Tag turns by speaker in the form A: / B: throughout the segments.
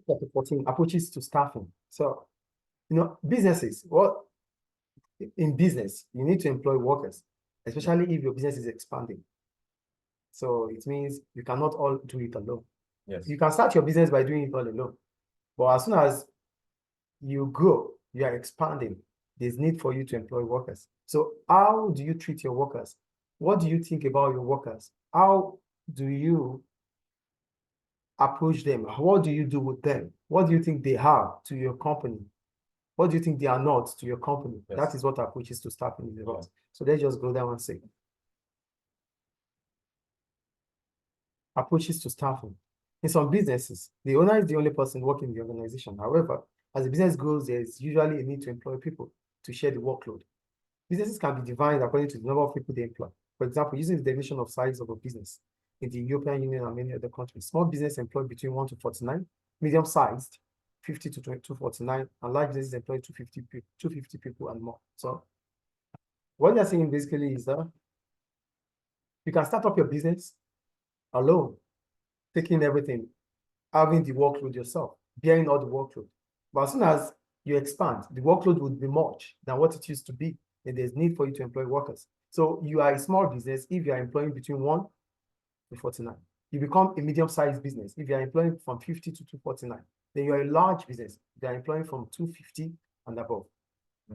A: Chapter 14, approaches to staffing. So, businesses, in business, you need to employ workers, especially if your business is expanding. So it means you cannot all do it alone.
B: Yes.
A: You can start your business by doing it all alone. But as soon as you grow, you are expanding, there's need for you to employ workers. So how do you treat your workers? What do you think about your workers? How do you approach them? What do you do with them? What do you think they are to your company? What do you think they are not to your company?
B: Yes.
A: That is what approaches to staffing is about. So let's just go down and say. Approaches to staffing. In some businesses, the owner is the only person working in the organization. However, as the business grows, there's usually a need to employ people to share the workload. Businesses can be divided according to the number of people they employ. For example, using the definition of size of a business in the European Union and many other countries, small business employ between 1 to 49, medium-sized 50 to 249, and large businesses employ 250 people and more. So what they're saying basically is that you can start up your business alone, taking everything, having the workload yourself, bearing all the workload. But as soon as you expand, the workload would be much than what it used to be, and there's need for you to employ workers. So you are a small business if you are employing between 1 to 49. You become a medium-sized business if you are employing from 50 to 249. Then you are a large business. They are employing from 250 and above.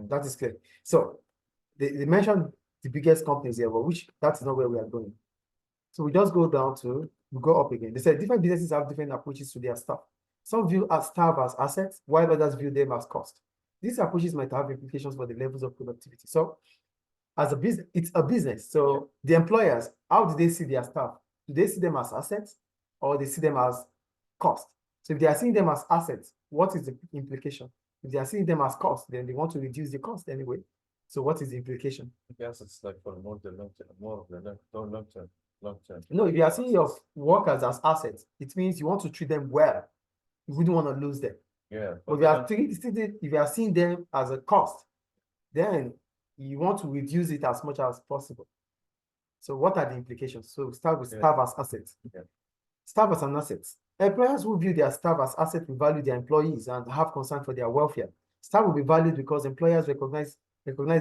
A: That is clear. So they mentioned the biggest companies here, but which that is not where we are going. So we just go down to, we go up again. They said different businesses have different approaches to their staff. Some view staff as assets, while others view them as cost. These approaches might have implications for the levels of productivity. So as a business, it's a business. So the employers, how do they see their staff? Do they see them as assets or they see them as cost? So if they are seeing them as assets, what is the implication? If they are seeing them as cost, then they want to reduce the cost anyway. So what is the implication?
B: Yes, it's like for more the long term, more of the long term.
A: No, if you are seeing your workers as assets, it means you want to treat them well. You wouldn't want to lose them.
B: Yeah.
A: But if you are seeing them as a cost, then you want to reduce it as much as possible. So what are the implications? So start with staff as assets. Staff as an asset. Employers who view their staff as assets will value their employees and have concern for their welfare. Staff will be valued because employers recognize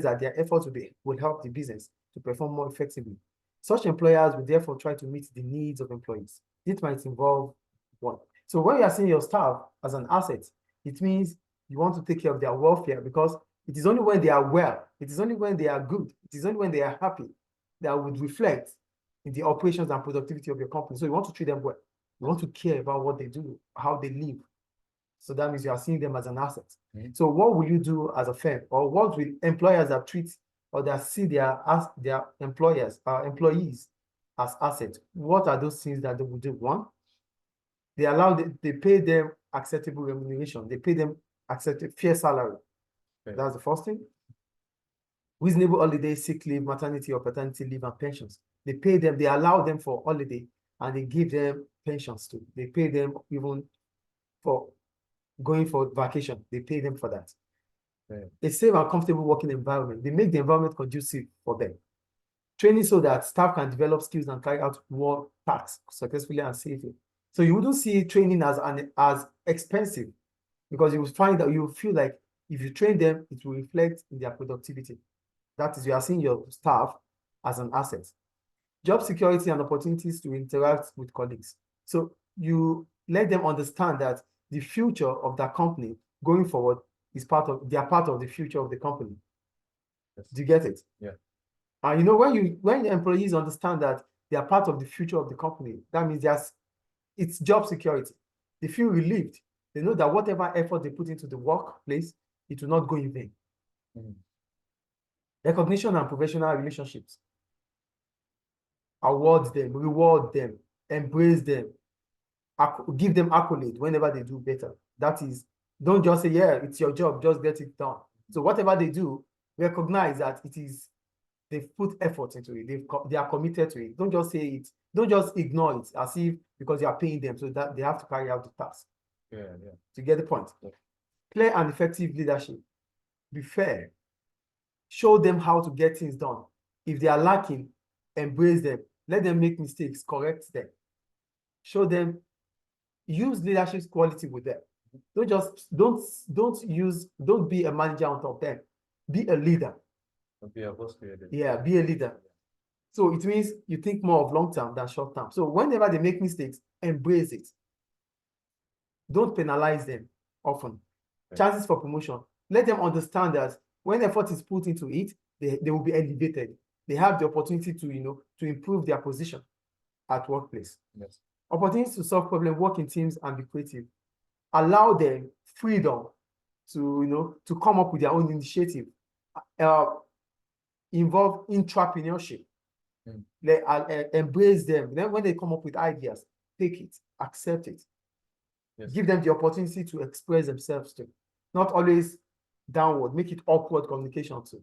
A: that their efforts will help the business to perform more effectively. Such employers will therefore try to meet the needs of employees. It might involve one. So when you are seeing your staff as an asset, it means you want to take care of their welfare because it is only when they are well, it is only when they are good, it is only when they are happy that would reflect in the operations and productivity of your company. So you want to treat them well. You want to care about what they do, how they live. So that means you are seeing them as an asset. So what will you do as a firm, or what will employers that treat or that see their employees as assets? What are those things that they will do? One, they pay them acceptable remuneration. They pay them fair salary. That's the first thing. Reasonable holiday, sick leave, maternity or paternity leave, and pensions. They pay them, they allow them for holiday, and they give them pensions too. They pay them even for going for vacation. They pay them for that. A safe and comfortable working environment. They make the environment conducive for them. Training so that staff can develop skills and carry out work tasks successfully and safely. So you wouldn't see training as expensive because you will find that you feel like if you train them, it will reflect in their productivity. That is, you are seeing your staff as an asset. Job security and opportunities to interact with colleagues. So you let them understand that the future of that company going forward is they are part of the future of the company. Yes. Do you get it?
B: Yeah.
A: And when the employees understand that they are part of the future of the company, that means it's job security. They feel relieved. They know that whatever effort they put into the workplace, it will not go in vain. Recognition and professional relationships. Award them, reward them, embrace them, give them accolade whenever they do better. That is, don't just say, yeah, it's your job, just get it done. So whatever they do, recognize that they've put effort into it, they are committed to it. Don't just say it, don't just ignore it as if because you are paying them so that they have to carry out the task. To get the point. Clear and effective leadership. Be fair. Show them how to get things done. If they are lacking, embrace them. Let them make mistakes, correct them. Show them use leadership quality with them. Don't be a manager on top of them. Be a leader.
B: Be a boss created.
A: Yeah, be a leader. So it means you think more of long term than short term. So whenever they make mistakes, embrace it. Don't penalize them often.
B: Okay.
A: Chances for promotion. Let them understand that when effort is put into it, they will be elevated. They have the opportunity to, to improve their position at workplace.
B: Yes.
A: Opportunities to solve problems, work in teams, and be creative. Allow them freedom to come up with their own initiative. Involve entrepreneurship. Embrace them. Then when they come up with ideas, take it, accept it.
B: Yes.
A: Give them the opportunity to express themselves too. Not always downward, make it upward communication too.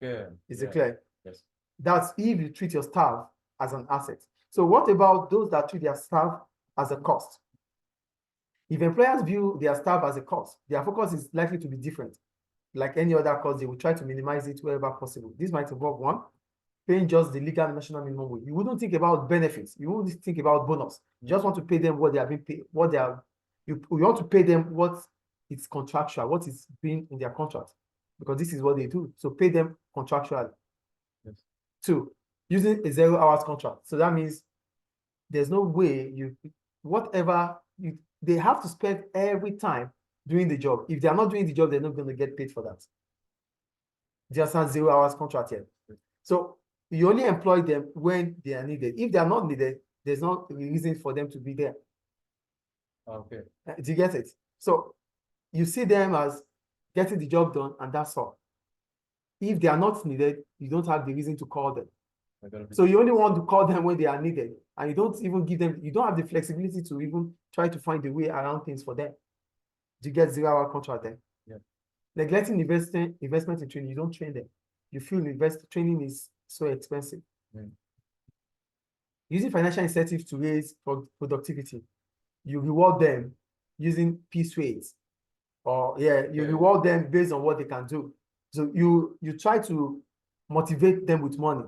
B: Yeah.
A: Is it clear?
B: Yes.
A: That's if you treat your staff as an asset. So what about those that treat their staff as a cost? If employers view their staff as a cost, their focus is likely to be different. Like any other cost, they will try to minimize it wherever possible. This might involve one, paying just the legal national minimum wage. You wouldn't think about benefits. You wouldn't think about bonus. You just want to pay them what they have been paid, you want to pay them what is contractual, what is being in their contract, because this is what they do. So pay them contractually.
B: Yes.
A: Two, using a 0 hours contract. So that means there's no way they have to spend every time doing the job. If they are not doing the job, they're not going to get paid for that. Just a 0 hours contract here. So you only employ them when they are needed. If they are not needed, there's no reason for them to be there.
B: Okay.
A: Do you get it? So you see them as getting the job done, and that's all. If they are not needed, you don't have the reason to call them. So you only want to call them when they are needed, and you don't even you don't have the flexibility to even try to find a way around things for them. Do you get 0 hour contract then?
B: Yeah.
A: Neglecting investment in training, you don't train them. You feel training is so expensive. Using financial incentives to raise productivity, you reward them using piece rates, or you reward them based on what they can do. So you try to motivate them with money.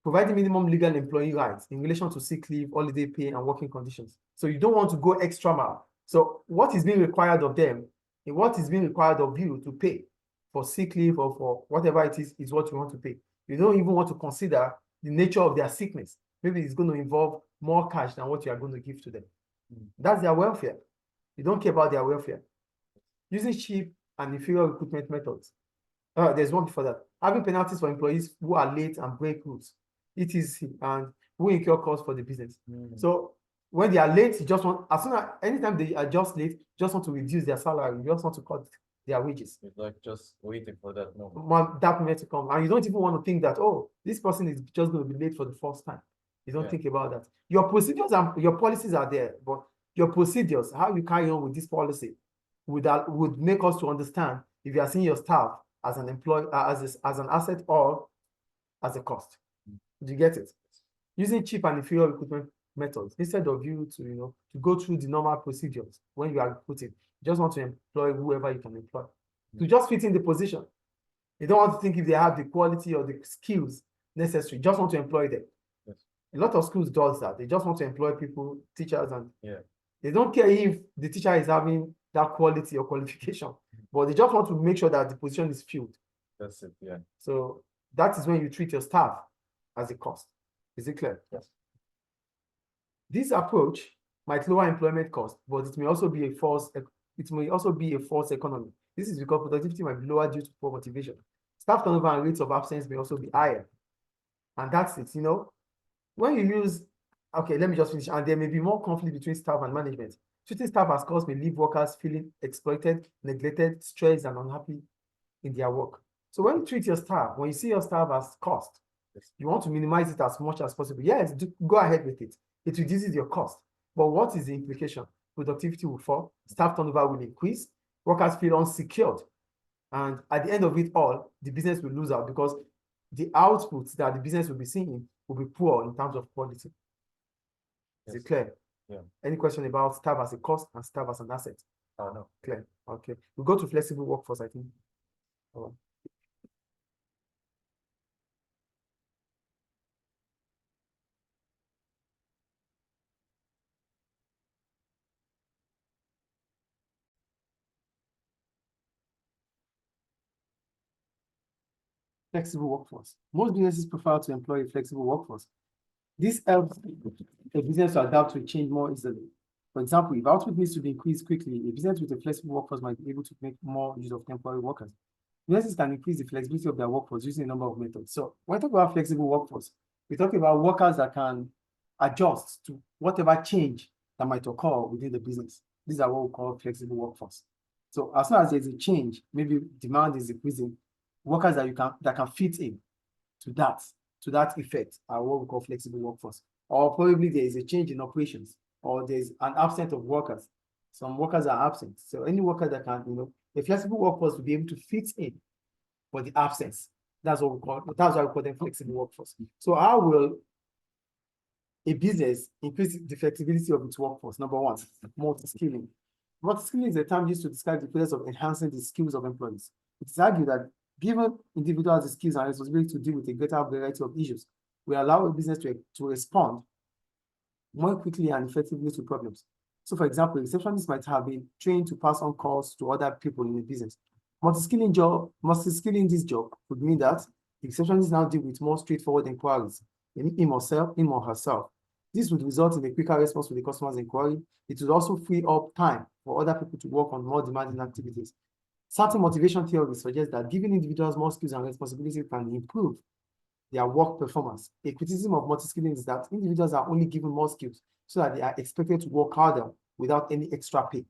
A: Providing minimum legal employee rights in relation to sick leave, holiday pay, and working conditions. So you don't want to go extra mile. So what is being required of them, and what is being required of you to pay for sick leave or for whatever it is what you want to pay. You don't even want to consider the nature of their sickness. Maybe it's going to involve more cash than what you are going to give to them. That's their welfare. You don't care about their welfare. Using cheap and inferior recruitment methods. There's one before that. Having penalties for employees who are late and break rules. etc. and who incur costs for the business. So when they are late, you just want, anytime they are just late, just want to reduce their salary, you just want to cut their wages.
B: It's like just waiting for that moment.
A: That moment to come. And you don't even want to think that, oh, this person is just going to be late for the first time. You don't think about that. Your procedures and your policies are there, but your procedures, how you carry on with this policy, would make us to understand if you are seeing your staff as an employee, as an asset or as a cost. Do you get it? Using cheap and inferior recruitment methods instead of you to go through the normal procedures when you are recruiting. You just want to employ whoever you can employ to just fit in the position. You don't want to think if they have the quality or the skills necessary. You just want to employ them. A lot of schools does that. They just want to employ people, teachers, and they don't care if the teacher is having that quality or qualification, but they just want to make sure that the position is filled.
B: That's it. Yeah.
A: So that is when you treat your staff as a cost. Is it clear?
B: Yes.
A: This approach might lower employment costs, but it may also be a false economy. This is because productivity might be lower due to poor motivation. Staff turnover and rates of absence may also be higher. And that's it. When you use, okay, let me just finish. And there may be more conflict between staff and management. Treating staff as cost may leave workers feeling exploited, neglected, stressed, and unhappy in their work. So when you treat your staff, when you see your staff as cost, you want to minimize it as much as possible. Yes, go ahead with it. It reduces your cost. But what is the implication? Productivity will fall, staff turnover will increase, workers feel unsecured. And at the end of it all, the business will lose out because the outputs that the business will be seeing will be poor in terms of quality. Is it clear?
B: Yeah.
A: Any question about staff as a cost and staff as an asset?
B: No.
A: Clear. Okay. We'll go to flexible workforce, I think. flexible workforce. Most businesses prefer to employ a flexible workforce. This helps a business to adapt to change more easily. For example, if output needs to be increased quickly, a business with a flexible workforce might be able to make more use of temporary workers. Businesses can increase the flexibility of their workforce using a number of methods. So when we talk about flexible workforce, we talk about workers that can adjust to whatever change that might occur within the business. These are what we call flexible workforce. So as soon as there's a change, maybe demand is increasing, workers that can fit in to that effect are what we call flexible workforce. Or probably there is a change in operations, or there's an absence of workers. Some workers are absent. So any worker that can, a flexible workforce will be able to fit in for the absence. That's why we call them flexible workforce. So how will a business increase the flexibility of its workforce? Number one, multi-skilling. Multi-skilling is a term used to describe the process of enhancing the skills of employees. It is argued that given individuals the skills and responsibility to deal with a greater variety of issues, we allow a business to respond more quickly and effectively to problems. So, for example, receptionists might have been trained to pass on calls to other people in the business. Multi-skilling this job would mean that the receptionist now deal with more straightforward inquiries in him or herself. This would result in a quicker response to the customer's inquiry. It would also free up time for other people to work on more demanding activities. Certain motivation theories suggest that giving individuals more skills and responsibilities can improve their work performance. A criticism of multi-skilling is that individuals are only given more skills so that they are expected to work harder without any extra pay.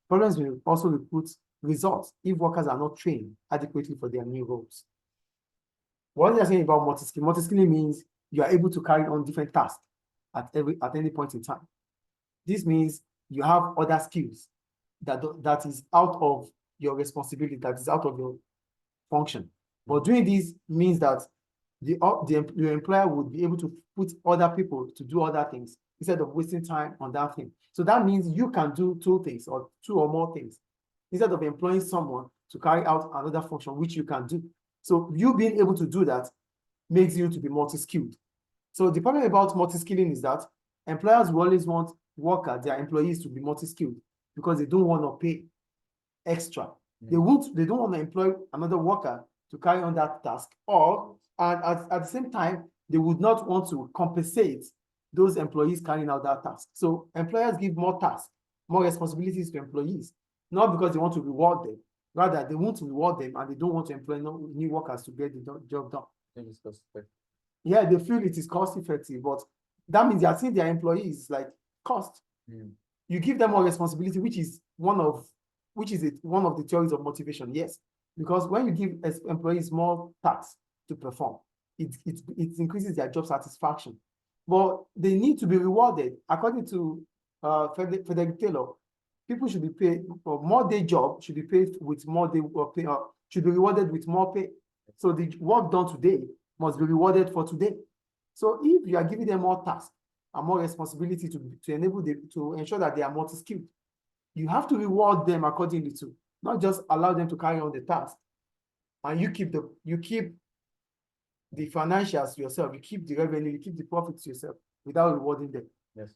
A: Problems will also result if workers are not trained adequately for their new roles. What they are saying about multi-skilling? Multi-skilling means you are able to carry on different tasks at any point in time. This means you have other skills that is out of your responsibility, that is out of your function. But doing this means that your employer would be able to put other people to do other things instead of wasting time on that thing. So that means you can do two things or two or more things instead of employing someone to carry out another function, which you can do. So you being able to do that makes you to be multi-skilled. So the problem about multi-skilling is that employers will always want their employees to be multi-skilled because they don't want to pay extra. They don't want to employ another worker to carry on that task, and at the same time, they would not want to compensate those employees carrying out that task. So employers give more tasks, more responsibilities to employees, not because they want to reward them. Rather, they want to reward them and they don't want to employ new workers to get the job done. Yeah, they feel it is cost effective, but that means they are seeing their employees like cost. You give them more responsibility, which is one of the theories of motivation. Yes, because when you give employees more tasks to perform, it increases their job satisfaction. But they need to be rewarded according to Frederick Taylor. People should be paid for more day job, should be paid with more day pay, should be rewarded with more pay. So the work done today must be rewarded for today. So if you are giving them more tasks and more responsibility to enable them to ensure that they are multi-skilled, you have to reward them accordingly to, not just allow them to carry on the task. And you keep the financials yourself, you keep the revenue, you keep the profits yourself without rewarding them.
B: Yes.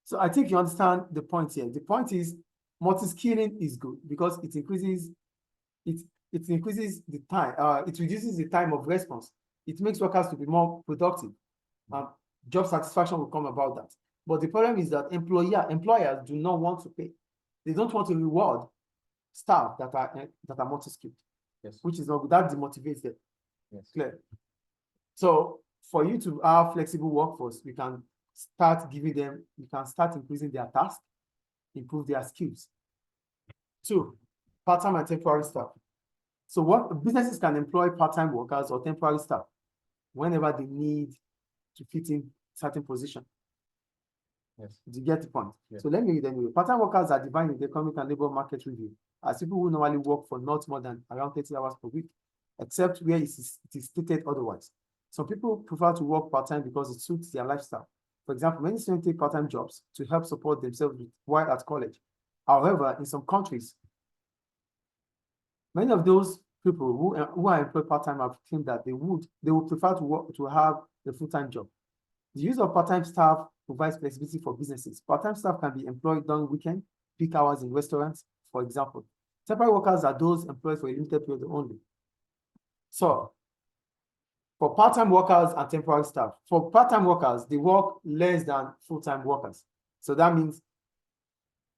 A: So I think you understand the point here. The point is multi-skilling is good because it increases the time, it reduces the time of response. It makes workers to be more productive. Job satisfaction will come about that. But the problem is that employers do not want to pay. They don't want to reward staff that are multi-skilled.
B: Yes.
A: Which is not good. That demotivates them.
B: Yes.
A: Clear. So for you to have flexible workforce, we can start increasing their tasks, improve their skills. 2, part-time and temporary staff. So what businesses can employ part-time workers or temporary staff whenever they need to fit in certain position.
B: Yes.
A: Do you get the point?
B: Yes.
A: So let me read anyway. Part-time workers are defined in the Economic and Labor Market Review as people who normally work for not more than around 30 hours per week, except where it is stated otherwise. Some people prefer to work part-time because it suits their lifestyle. For example, many students take part-time jobs to help support themselves while at college. However, in some countries, many of those people who are employed part-time have claimed that they would prefer to have a full-time job. The use of part-time staff provides flexibility for businesses. Part-time staff can be employed during weekend, peak hours in restaurants, for example. Temporary workers are those employed for a limited period only. So for part-time workers and temporary staff. For part-time workers, they work less than full-time workers. So that means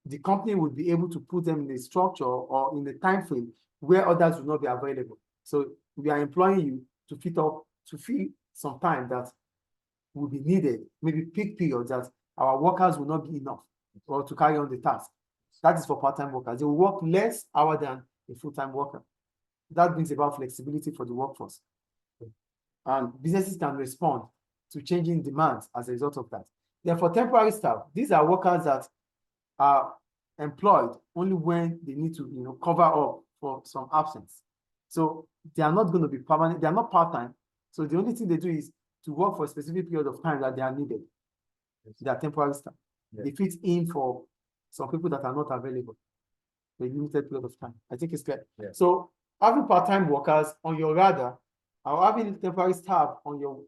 A: the company would be able to put them in a structure or in a time frame where others will not be available. So we are employing you to fill some time that will be needed, maybe peak periods that our workers will not be enough or to carry on the task. That is for part-time workers. They will work less hours than a full-time worker. That brings about flexibility for the workforce. And businesses can respond to changing demands as a result of that. Then for temporary staff, these are workers that are employed only when they need to cover up for some absence. So they are not going to be permanent, they are not part-time. So the only thing they do is to work for a specific period of time that they are needed. They are temporary staff. They fit in for some people that are not available for a limited period of time. I think it's clear. So having part-time workers on your radar, or having temporary staff on your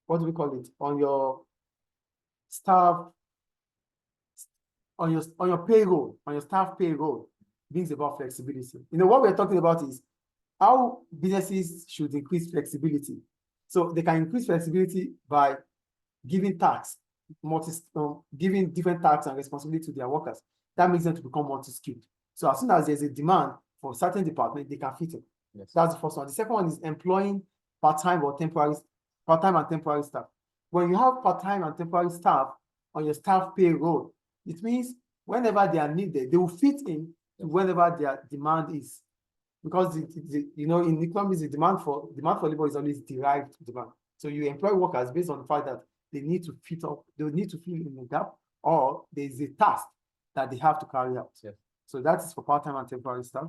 A: what do we call it? On your staff, on your payroll, on your staff payroll, brings about flexibility. What we're talking about is how businesses should increase flexibility. So they can increase flexibility by giving giving different tasks and responsibility to their workers. That makes them to become multi-skilled. So as soon as there's a demand for a certain department, they can fit it. That's the first one. The second one is employing part-time and temporary staff. When you have part-time and temporary staff on your staff payroll, it means whenever they are needed, they will fit in whenever their demand is. Because in economics, the demand for labor is always derived demand. So you employ workers based on the fact that they need to they need to fill in the gap, or there is a task that they have to carry out. So that is for part-time and temporary staff.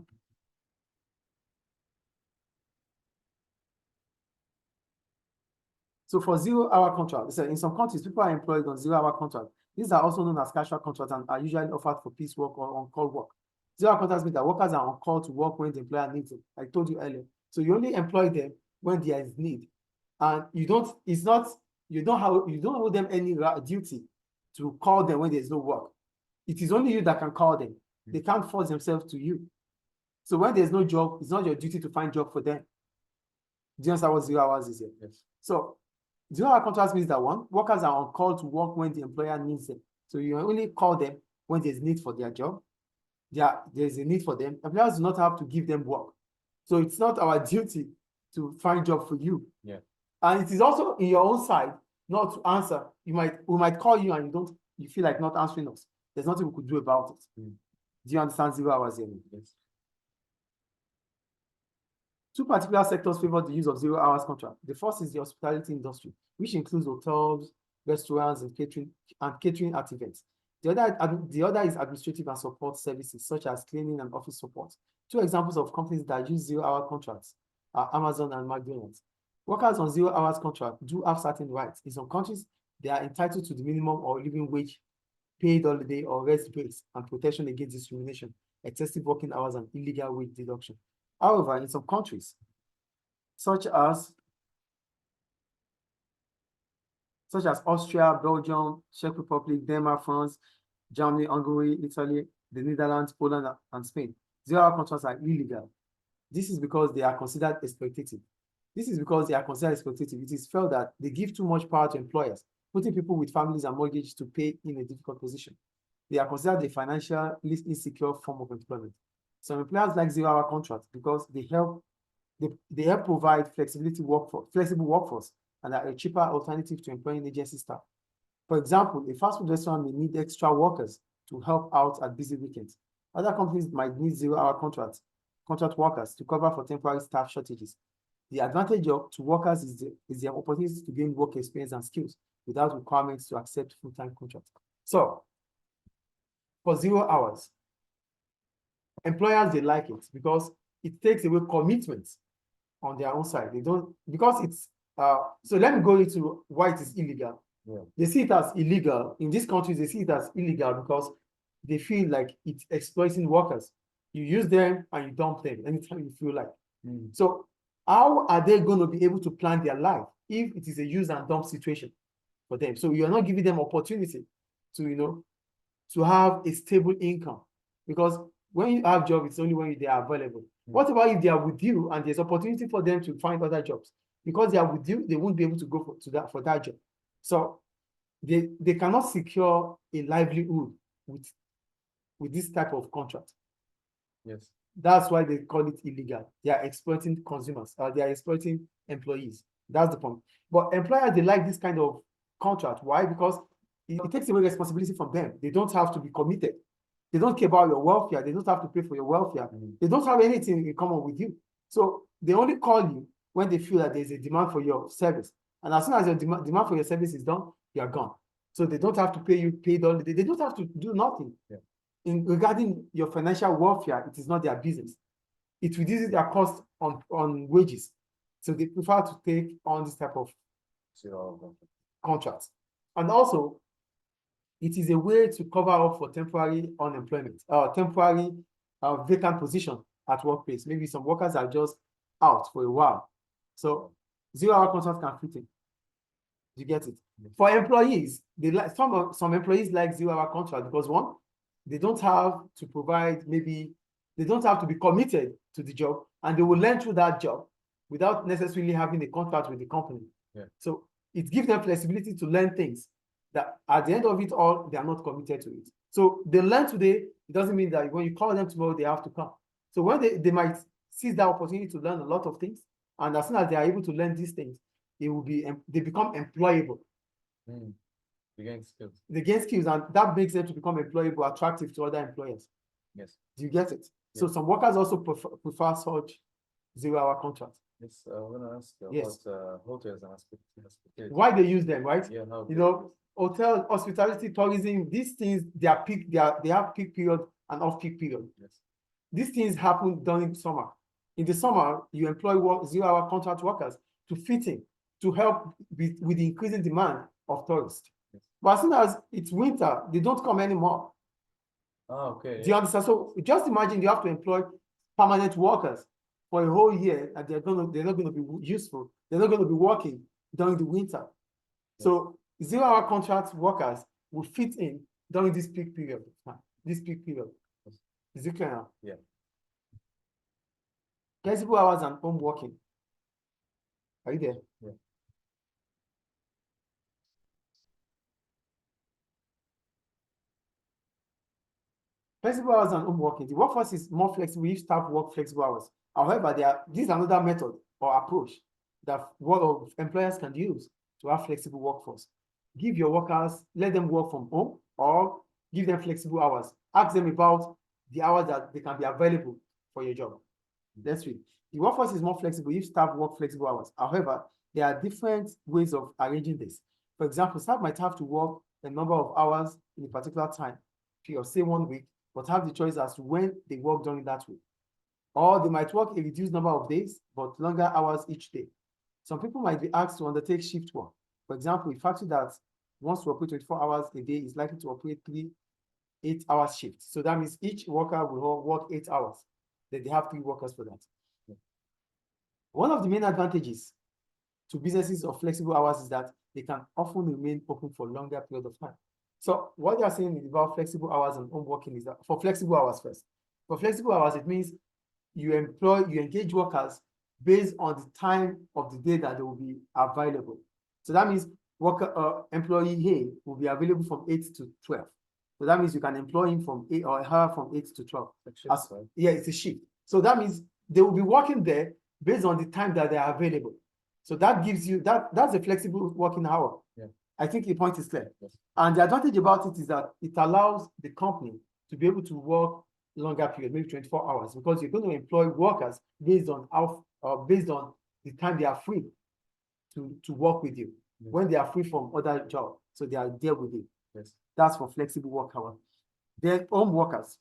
A: So for 0-hour contract, in some countries, people are employed on 0-hour contract. These are also known as casual contracts and are usually offered for piece work or on-call work. 0-hour contracts mean that workers are on call to work when the employer needs them. I told you earlier. So you only employ them when there is need, and you don't owe them any duty to call them when there is no work. It is only you that can call them. They can't force themselves to you. So when there's no job, it's not your duty to find job for them. Do you understand what 0 hours is here?
B: Yes.
A: So 0-hour contracts means that workers are on call to work when the employer needs them. So you only call them when there's need for their job. There's a need for them. Employers do not have to give them work. So it's not our duty to find job for you. And it is also in your own side not to answer. We might call you and you feel like not answering us. There's nothing we could do about it. Do you understand 0 hours here?
B: Yes.
A: Two particular sectors favor the use of 0 hours contract. The first is the hospitality industry, which includes hotels, restaurants, and catering at events. The other is administrative and support services, such as cleaning and office support. Two examples of companies that use 0-hour contracts are Amazon and McDonald's. Workers on 0 hours contract do have certain rights. In some countries, they are entitled to the minimum or living wage, paid holiday or rest breaks, and protection against discrimination, excessive working hours, and illegal wage deduction. However, in some countries, such as Austria, Belgium, Czech Republic, Denmark, France, Germany, Hungary, Italy, the Netherlands, Poland, and Spain, 0-hour contracts are illegal. This is because they are considered exploitative. It is felt that they give too much power to employers, putting people with families and mortgages to pay in a difficult position. They are considered a financially insecure form of employment. Some employers like 0-hour contracts because they help provide flexible workforce and are a cheaper alternative to employing agency staff. For example, a fast food restaurant may need extra workers to help out at busy weekends. Other companies might need 0-hour contract workers to cover for temporary staff shortages. The advantage to workers is the opportunity to gain work experience and skills without requirements to accept full-time contracts. So, for 0 hours, employers, they like it because it takes away commitments on their own side. They don't, because it's, so let me go into why it is illegal. They see it as illegal. In these countries, they see it as illegal because they feel like it's exploiting workers. You use them and you dump them anytime you feel like. So how are they going to be able to plan their life if it is a use and dump situation for them? So you're not giving them opportunity to, to have a stable income, because when you have job, it's only when they are available. What about if they are with you and there's opportunity for them to find other jobs? Because they are with you, they won't be able to go for that job. So they cannot secure a livelihood with this type of contract.
B: Yes.
A: That's why they call it illegal. They are exploiting consumers, or they are exploiting employees. That's the point. But employers, they like this kind of contract. Why? Because it takes away responsibility from them. They don't have to be committed. They don't care about your welfare. They don't have to pay for your welfare. They don't have anything in common with you. So they only call you when they feel that there's a demand for your service. And as soon as your demand for your service is done, you are gone. So they don't have to pay you paid holiday. They don't have to do nothing.
B: Yeah.
A: Regarding your financial welfare, it is not their business. It reduces their cost on wages. So they prefer to take on this type of contracts. And also, it is a way to cover up for temporary unemployment, temporary vacant position at workplace. Maybe some workers are just out for a while. So 0-hour contract can fit in. You get it? For employees, they like some employees like 0-hour contract because one, they don't have to provide, maybe they don't have to be committed to the job, and they will learn through that job without necessarily having a contract with the company.
B: Yeah.
A: So it gives them flexibility to learn things that at the end of it all, they are not committed to it. So they learn today, it doesn't mean that when you call them tomorrow, they have to come. So when they might seize that opportunity to learn a lot of things, and as soon as they are able to learn these things, they become employable.
B: They gain skills.
A: They gain skills, and that makes them to become employable, attractive to other employers.
B: Yes.
A: Do you get it?
B: Yeah.
A: So some workers also prefer such 0-hour contracts.
B: Yes, I want to ask
A: Yes.
B: about hotels and hospitality.
A: Why they use them, right?
B: Yeah, how
A: You know, hotel, hospitality, tourism, these things, they have peak period and off-peak period.
B: Yes.
A: These things happen during summer. In the summer, you employ 0-hour contract workers to fit in, to help with the increasing demand of tourists.
B: Yes.
A: But as soon as it's winter, they don't come anymore.
B: Okay.
A: Do you understand? So just imagine you have to employ permanent workers for a whole year, and they're not going to be useful. They're not going to be working during the winter. Yes. So 0-hour contract workers will fit in during this peak period. This peak period. Yes. Is it clear now?
B: Yeah.
A: Flexible hours and home working. Are you there?
B: Yeah.
A: Flexible hours and home working. The workforce is more flexible if staff work flexible hours. However, this is another method or approach that employers can use to have flexible workforce. Give your workers, let them work from home, or give them flexible hours. Ask them about the hours that they can be available for your job. Let's read. The workforce is more flexible if staff work flexible hours. However, there are different ways of arranging this. For example, staff might have to work a number of hours in a particular time, or say 1 week, but have the choice as to when they work during that week. Or they might work a reduced number of days, but longer hours each day. Some people might be asked to undertake shift work. For example, a factory that wants to operate 24 hours a day is likely to operate 3 8-hour shifts. So that means each worker will work 8 hours. Then they have 3 workers for that. Yeah. One of the main advantages to businesses of flexible hours is that they can often remain open for longer period of time. So what they are saying about flexible hours and home working is that for flexible hours first. For flexible hours, it means you engage workers based on the time of the day that they will be available. So that means employee A will be available from 8 to 12. So that means you can employ him from 8 or her from 8 to 12. Yeah, it's a shift. So that means they will be working there based on the time that they are available. So that gives you that's a flexible working hour.
B: Yeah.
A: I think the point is clear.
B: Yes.
A: And the advantage about it is that it allows the company to be able to work longer period, maybe 24 hours, because you're going to employ workers based on the time they are free to work with you. Yes. When they are free from other jobs, so they are there with you.
B: Yes.
A: That's for flexible work hour. Then home workers.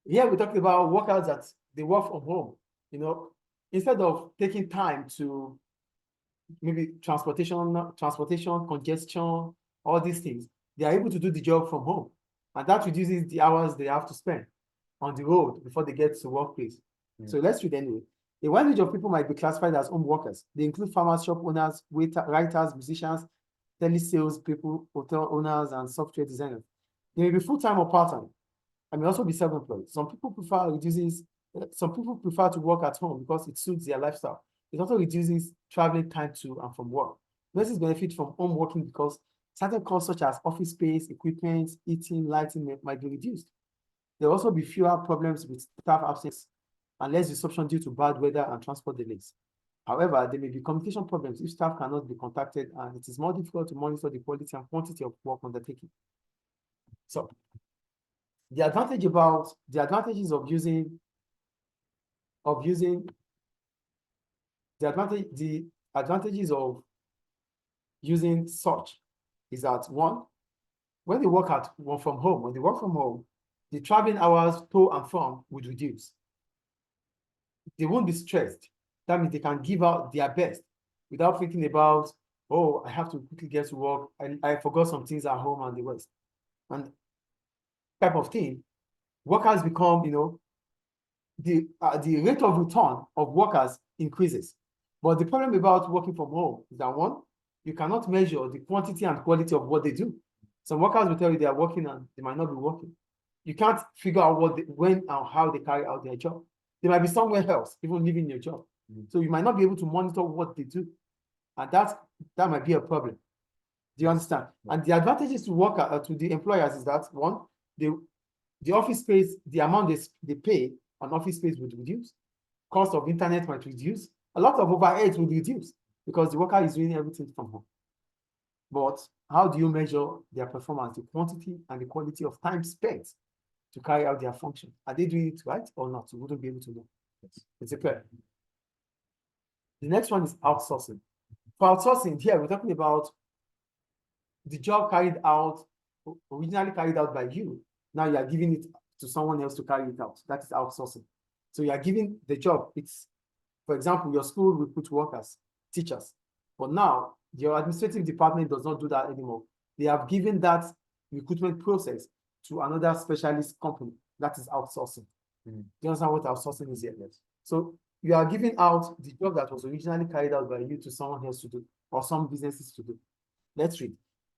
A: Here we're talking about workers that they work from home. You know, instead of taking time to maybe transportation, congestion, all these things, they are able to do the job from home. And that reduces the hours they have to spend on the road before they get to workplace. So let's read anyway. A wide range of people might be classified as home workers. They include farmers, shop owners, writers, musicians, telesales people, hotel owners, and software designers. They may be full-time or part-time. I may also be self-employed. Some people prefer to work at home because it suits their lifestyle. It also reduces traveling time to and from work. Nurses benefit from home working because certain costs such as office space, equipment, eating, lighting might be reduced. There will also be fewer problems with staff absence and less disruption due to bad weather and transport delays. However, there may be communication problems if staff cannot be contacted, and it is more difficult to monitor the quality and quantity of work undertaken. So, the advantages of using such is that one, when they work from home, the traveling hours to and from would reduce. They won't be stressed. That means they can give out their best without thinking about, oh, I have to quickly get to work. I forgot some things at home and the rest. And type of thing, workers become, the rate of return of workers increases. But the problem about working from home is that one, you cannot measure the quantity and quality of what they do. Some workers will tell you they are working and they might not be working. You can't figure out when and how they carry out their job. They might be somewhere else, even leaving your job. So you might not be able to monitor what they do. And that might be a problem. Do you understand? And the advantages to the employers is that one, the office space, the amount they pay on office space would reduce. Cost of internet might reduce. A lot of overheads would reduce because the worker is doing everything from home. But how do you measure their performance, the quantity and the quality of time spent to carry out their function? Are they doing it right or not? You wouldn't be able to know. It's clear. The next one is outsourcing. For outsourcing, here we're talking about the job originally carried out by you. Now you are giving it to someone else to carry it out. That is outsourcing. So you are giving the job. For example, your school will put workers, teachers. But now your administrative department does not do that anymore. They have given that recruitment process to another specialist company. That is outsourcing. Do you understand what outsourcing is here? Yes. So you are giving out the job that was originally carried out by you to someone else to do, or some businesses to do. Let's read.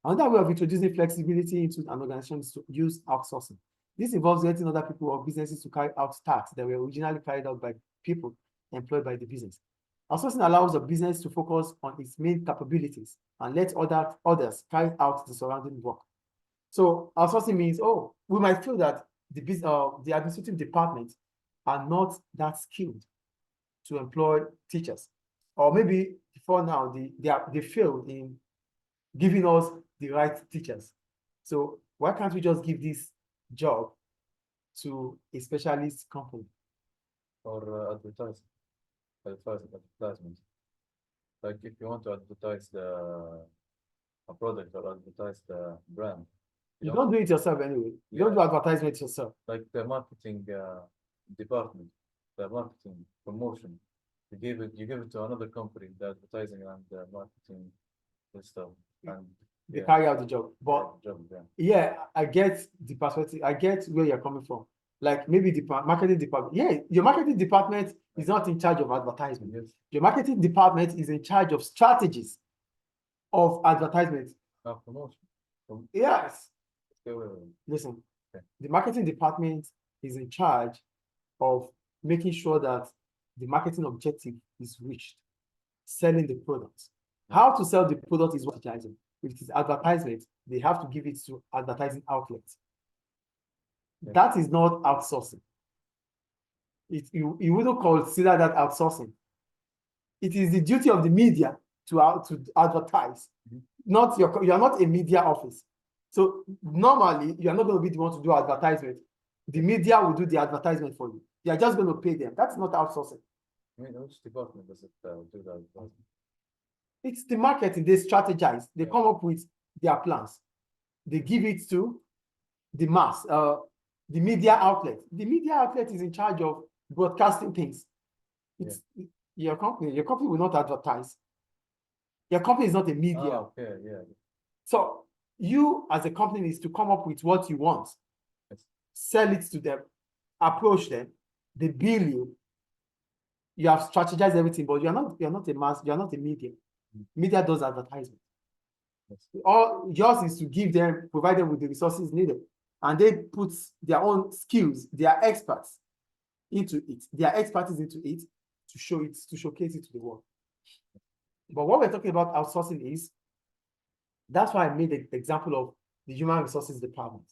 A: Another way of introducing flexibility into an organization is to use outsourcing. This involves letting other people or businesses to carry out tasks that were originally carried out by people employed by the business. Outsourcing allows a business to focus on its main capabilities and let others carry out the surrounding work. So outsourcing means, we might feel that the administrative department are not that skilled to employ teachers, or maybe before now they failed in giving us the right teachers. So why can't we just give this job to a specialist company?
B: Or advertisement. Like if you want to advertise a product or advertise the brand.
A: You don't do it yourself anyway. You don't do advertisement yourself.
B: Like the marketing department, the marketing promotion. You give it to another company, the advertising and the marketing and stuff. And
A: they carry out the job. But I get the perspective. I get where you're coming from. Like maybe the marketing department. Yeah, your marketing department is not in charge of advertisement. Yes. Your marketing department is in charge of strategies of advertisement.
B: Promotion.
A: Yes.
B: Wait.
A: Listen, the marketing department is in charge of making sure that the marketing objective is reached, selling the product. How to sell the product is advertising. If it is advertisement, they have to give it to advertising outlets. That is not outsourcing. You wouldn't consider that outsourcing. It is the duty of the media to advertise. Not you are not a media office. So normally you are not going to be the one to do advertisement. The media will do the advertisement for you. You are just going to pay them. That's not outsourcing.
B: Which department does it do that?
A: It's the marketing. They strategize. They come up with their plans. They give it to the mass, the media outlet. The media outlet is in charge of broadcasting things. It's your company. Your company will not advertise. Your company is not a media. So you as a company is to come up with what you want, sell it to them, approach them, they bill you. You have strategized everything, but you're not a mass, you're not a media. Media does advertisement. All yours is to provide them with the resources needed and they put their own skills, their experts into it, their expertise into it to show it, to showcase it to the world. But what we're talking about outsourcing is, that's why I made the example of the human resources department.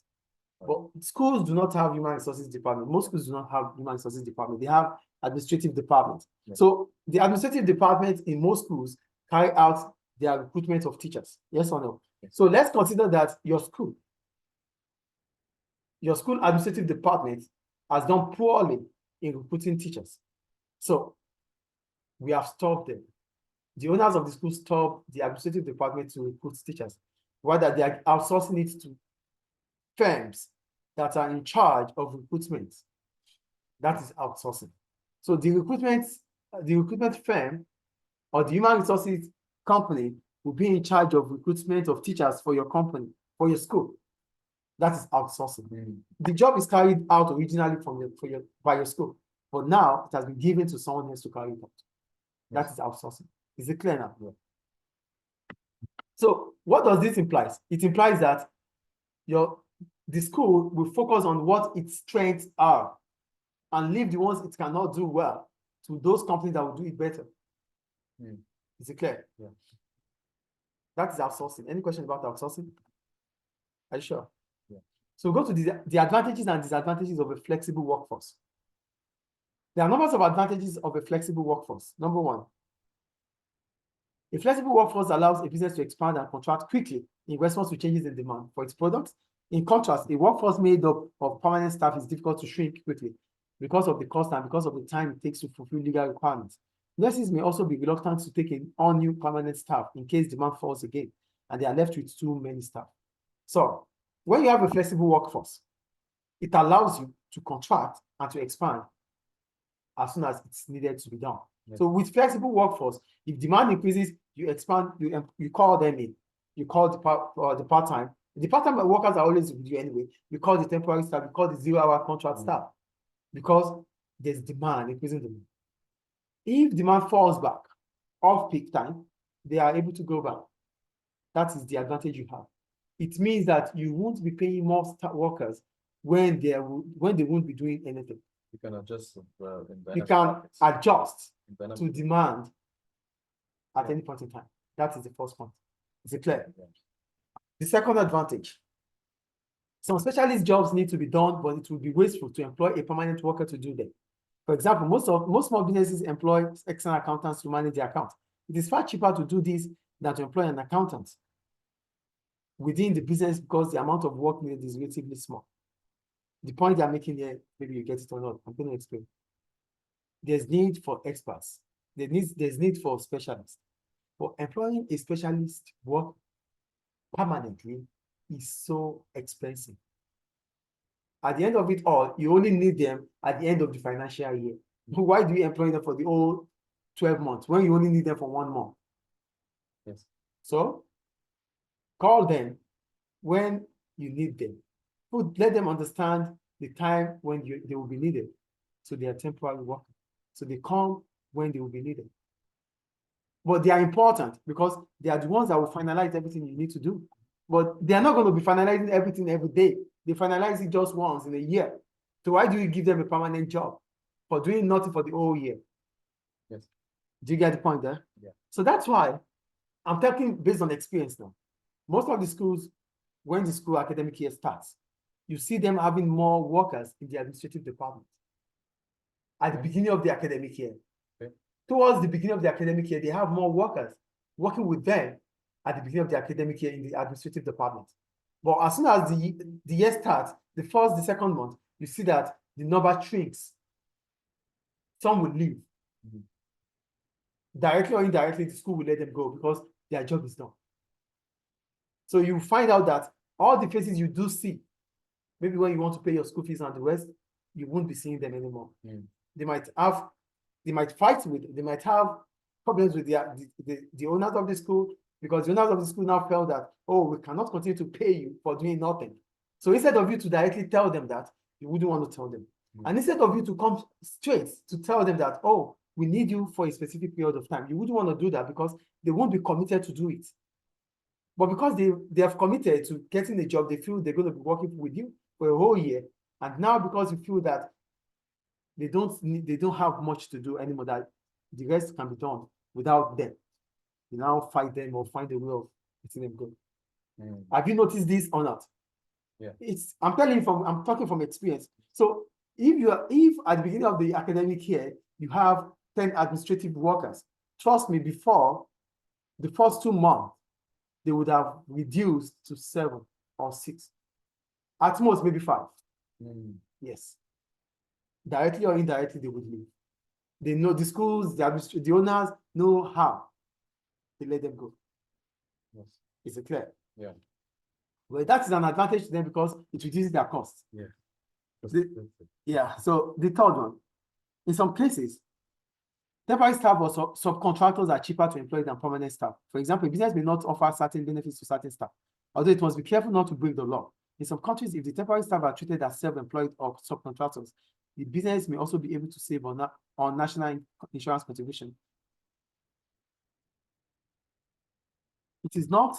A: But schools do not have human resources department. Most schools do not have human resources department. They have administrative department.
B: Yeah.
A: So the administrative department in most schools carry out their recruitment of teachers. Yes or no?
B: Yes.
A: So let's consider that your school administrative department has done poorly in recruiting teachers. So we have stopped them. The owners of the school stopped the administrative department to recruit teachers, rather they are outsourcing it to firms that are in charge of recruitment. That is outsourcing. So the recruitment firm or the human resources company will be in charge of recruitment of teachers for your company, for your school. That is outsourcing. The job is carried out originally by your school, but now it has been given to someone else to carry it out. That is outsourcing. Is it clear now?
B: Yeah.
A: So what does this imply? It implies that the school will focus on what its strengths are and leave the ones it cannot do well to those companies that will do it better. Is it clear?
B: Yeah.
A: That is outsourcing. Any question about outsourcing? Are you sure?
B: Yeah.
A: So go to the advantages and disadvantages of a flexible workforce. There are numbers of advantages of a flexible workforce. Number one, a flexible workforce allows a business to expand and contract quickly in response to changes in demand for its products. In contrast, a workforce made up of permanent staff is difficult to shrink quickly because of the cost and because of the time it takes to fulfill legal requirements. Nurses may also be reluctant to take in all new permanent staff in case demand falls again, and they are left with too many staff. So when you have a flexible workforce, it allows you to contract and to expand as soon as it's needed to be done. Yes. So with flexible workforce, if demand increases, you expand, you call them in, you call the part-time. The part-time workers are always with you anyway. You call the temporary staff, you call the 0-hour contract staff, because there's demand, increasing demand. If demand falls back off peak time, they are able to go back. That is the advantage you have. It means that you won't be paying more workers when they won't be doing anything.
B: You can adjust.
A: You can adjust to demand at any point in time. That is the first point. Is it clear? Yeah. The second advantage. Some specialist jobs need to be done, but it will be wasteful to employ a permanent worker to do them. For example, most small businesses employ external accountants to manage their accounts. It is far cheaper to do this than to employ an accountant within the business because the amount of work needed is relatively small. The point they are making here, maybe you get it or not, I'm going to explain. There's need for experts. There's need for specialists. But employing a specialist work permanently is so expensive. At the end of it all, you only need them at the end of the financial year. Why do you employ them for the whole 12 months when you only need them for 1 month?
B: Yes.
A: So call them when you need them. Let them understand the time when they will be needed. So they are temporary workers. So they come when they will be needed. But they are important because they are the ones that will finalize everything you need to do. But they are not going to be finalizing everything every day. They finalize it just once in a year. So why do you give them a permanent job for doing nothing for the whole year?
B: Yes.
A: Do you get the point there?
B: Yeah.
A: So that's why I'm talking based on experience now. Most of the schools, when the school academic year starts, you see them having more workers in the administrative department at the beginning of the academic year.
B: Okay.
A: Towards the beginning of the academic year, they have more workers working with them at the beginning of the academic year in the administrative department. But as soon as the year starts, the first, the second month, you see that the number shrinks. Some will leave. Directly or indirectly, the school will let them go because their job is done. So you find out that all the faces you do see, maybe when you want to pay your school fees and the rest, you won't be seeing them anymore. They might fight with, they might have problems with the owners of the school, because the owners of the school now felt that, oh, we cannot continue to pay you for doing nothing. So instead of you to directly tell them that, you wouldn't want to tell them. And instead of you to come straight to tell them that, oh, we need you for a specific period of time, you wouldn't want to do that because they won't be committed to do it. But because they have committed to getting a job, they feel they're going to be working with you for a whole year, and now because you feel that they don't have much to do anymore, that the rest can be done without them, you now fight them or find a way of letting them go. Have you noticed this or not?
B: Yeah.
A: I'm talking from experience. So if at the beginning of the academic year you have 10 administrative workers, trust me, before the first 2 months, they would have reduced to 7 or 6. At most, maybe 5. Yes. Directly or indirectly, they would leave. They know the schools, the owners know how to let them go.
B: Yes.
A: Is it clear?
B: Yeah.
A: Well, that is an advantage to them because it reduces their costs.
B: Yeah.
A: Yeah. So the third one, in some cases, temporary staff or subcontractors are cheaper to employ than permanent staff. For example, a business may not offer certain benefits to certain staff, although it must be careful not to break the law. In some countries, if the temporary staff are treated as self-employed or subcontractors, the business may also be able to save on national insurance contribution. It is not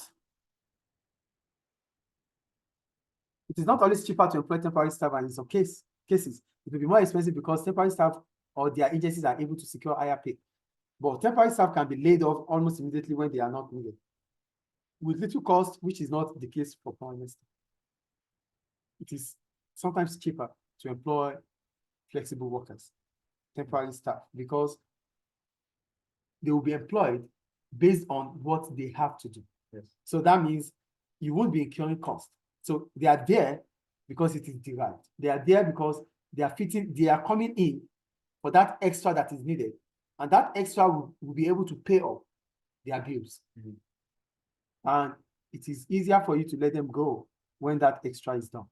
A: always cheaper to employ temporary staff, and in some cases, it will be more expensive because temporary staff or their agencies are able to secure higher pay. But temporary staff can be laid off almost immediately when they are not needed, with little cost, which is not the case for permanent staff. It is sometimes cheaper to employ flexible workers, temporary staff, because they will be employed based on what they have to do.
B: Yes.
A: So that means you won't be incurring cost. So they are there because it is derived. They are there because they are coming in for that extra that is needed. And that extra will be able to pay off their bills. And it is easier for you to let them go when that extra is done.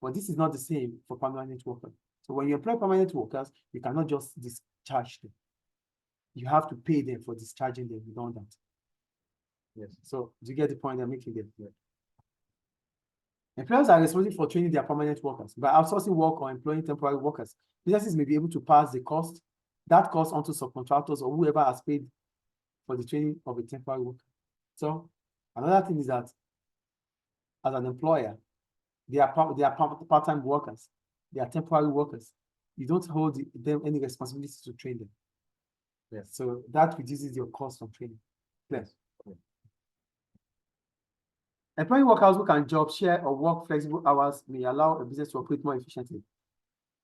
A: But this is not the same for permanent workers. So when you employ permanent workers, you cannot just discharge them. You have to pay them for discharging them redundant.
B: Yes.
A: So do you get the point I'm making there? Yeah. Employers are responsible for training their permanent workers. By outsourcing work or employing temporary workers, businesses may be able to pass that cost onto subcontractors or whoever has paid for the training of a temporary worker. So another thing is that as an employer, they are part-time workers. They are temporary workers. You don't hold them any responsibility to train them.
B: Yes.
A: So that reduces your cost of training. Yes. Employing workers who can job share or work flexible hours may allow a business to operate more efficiently.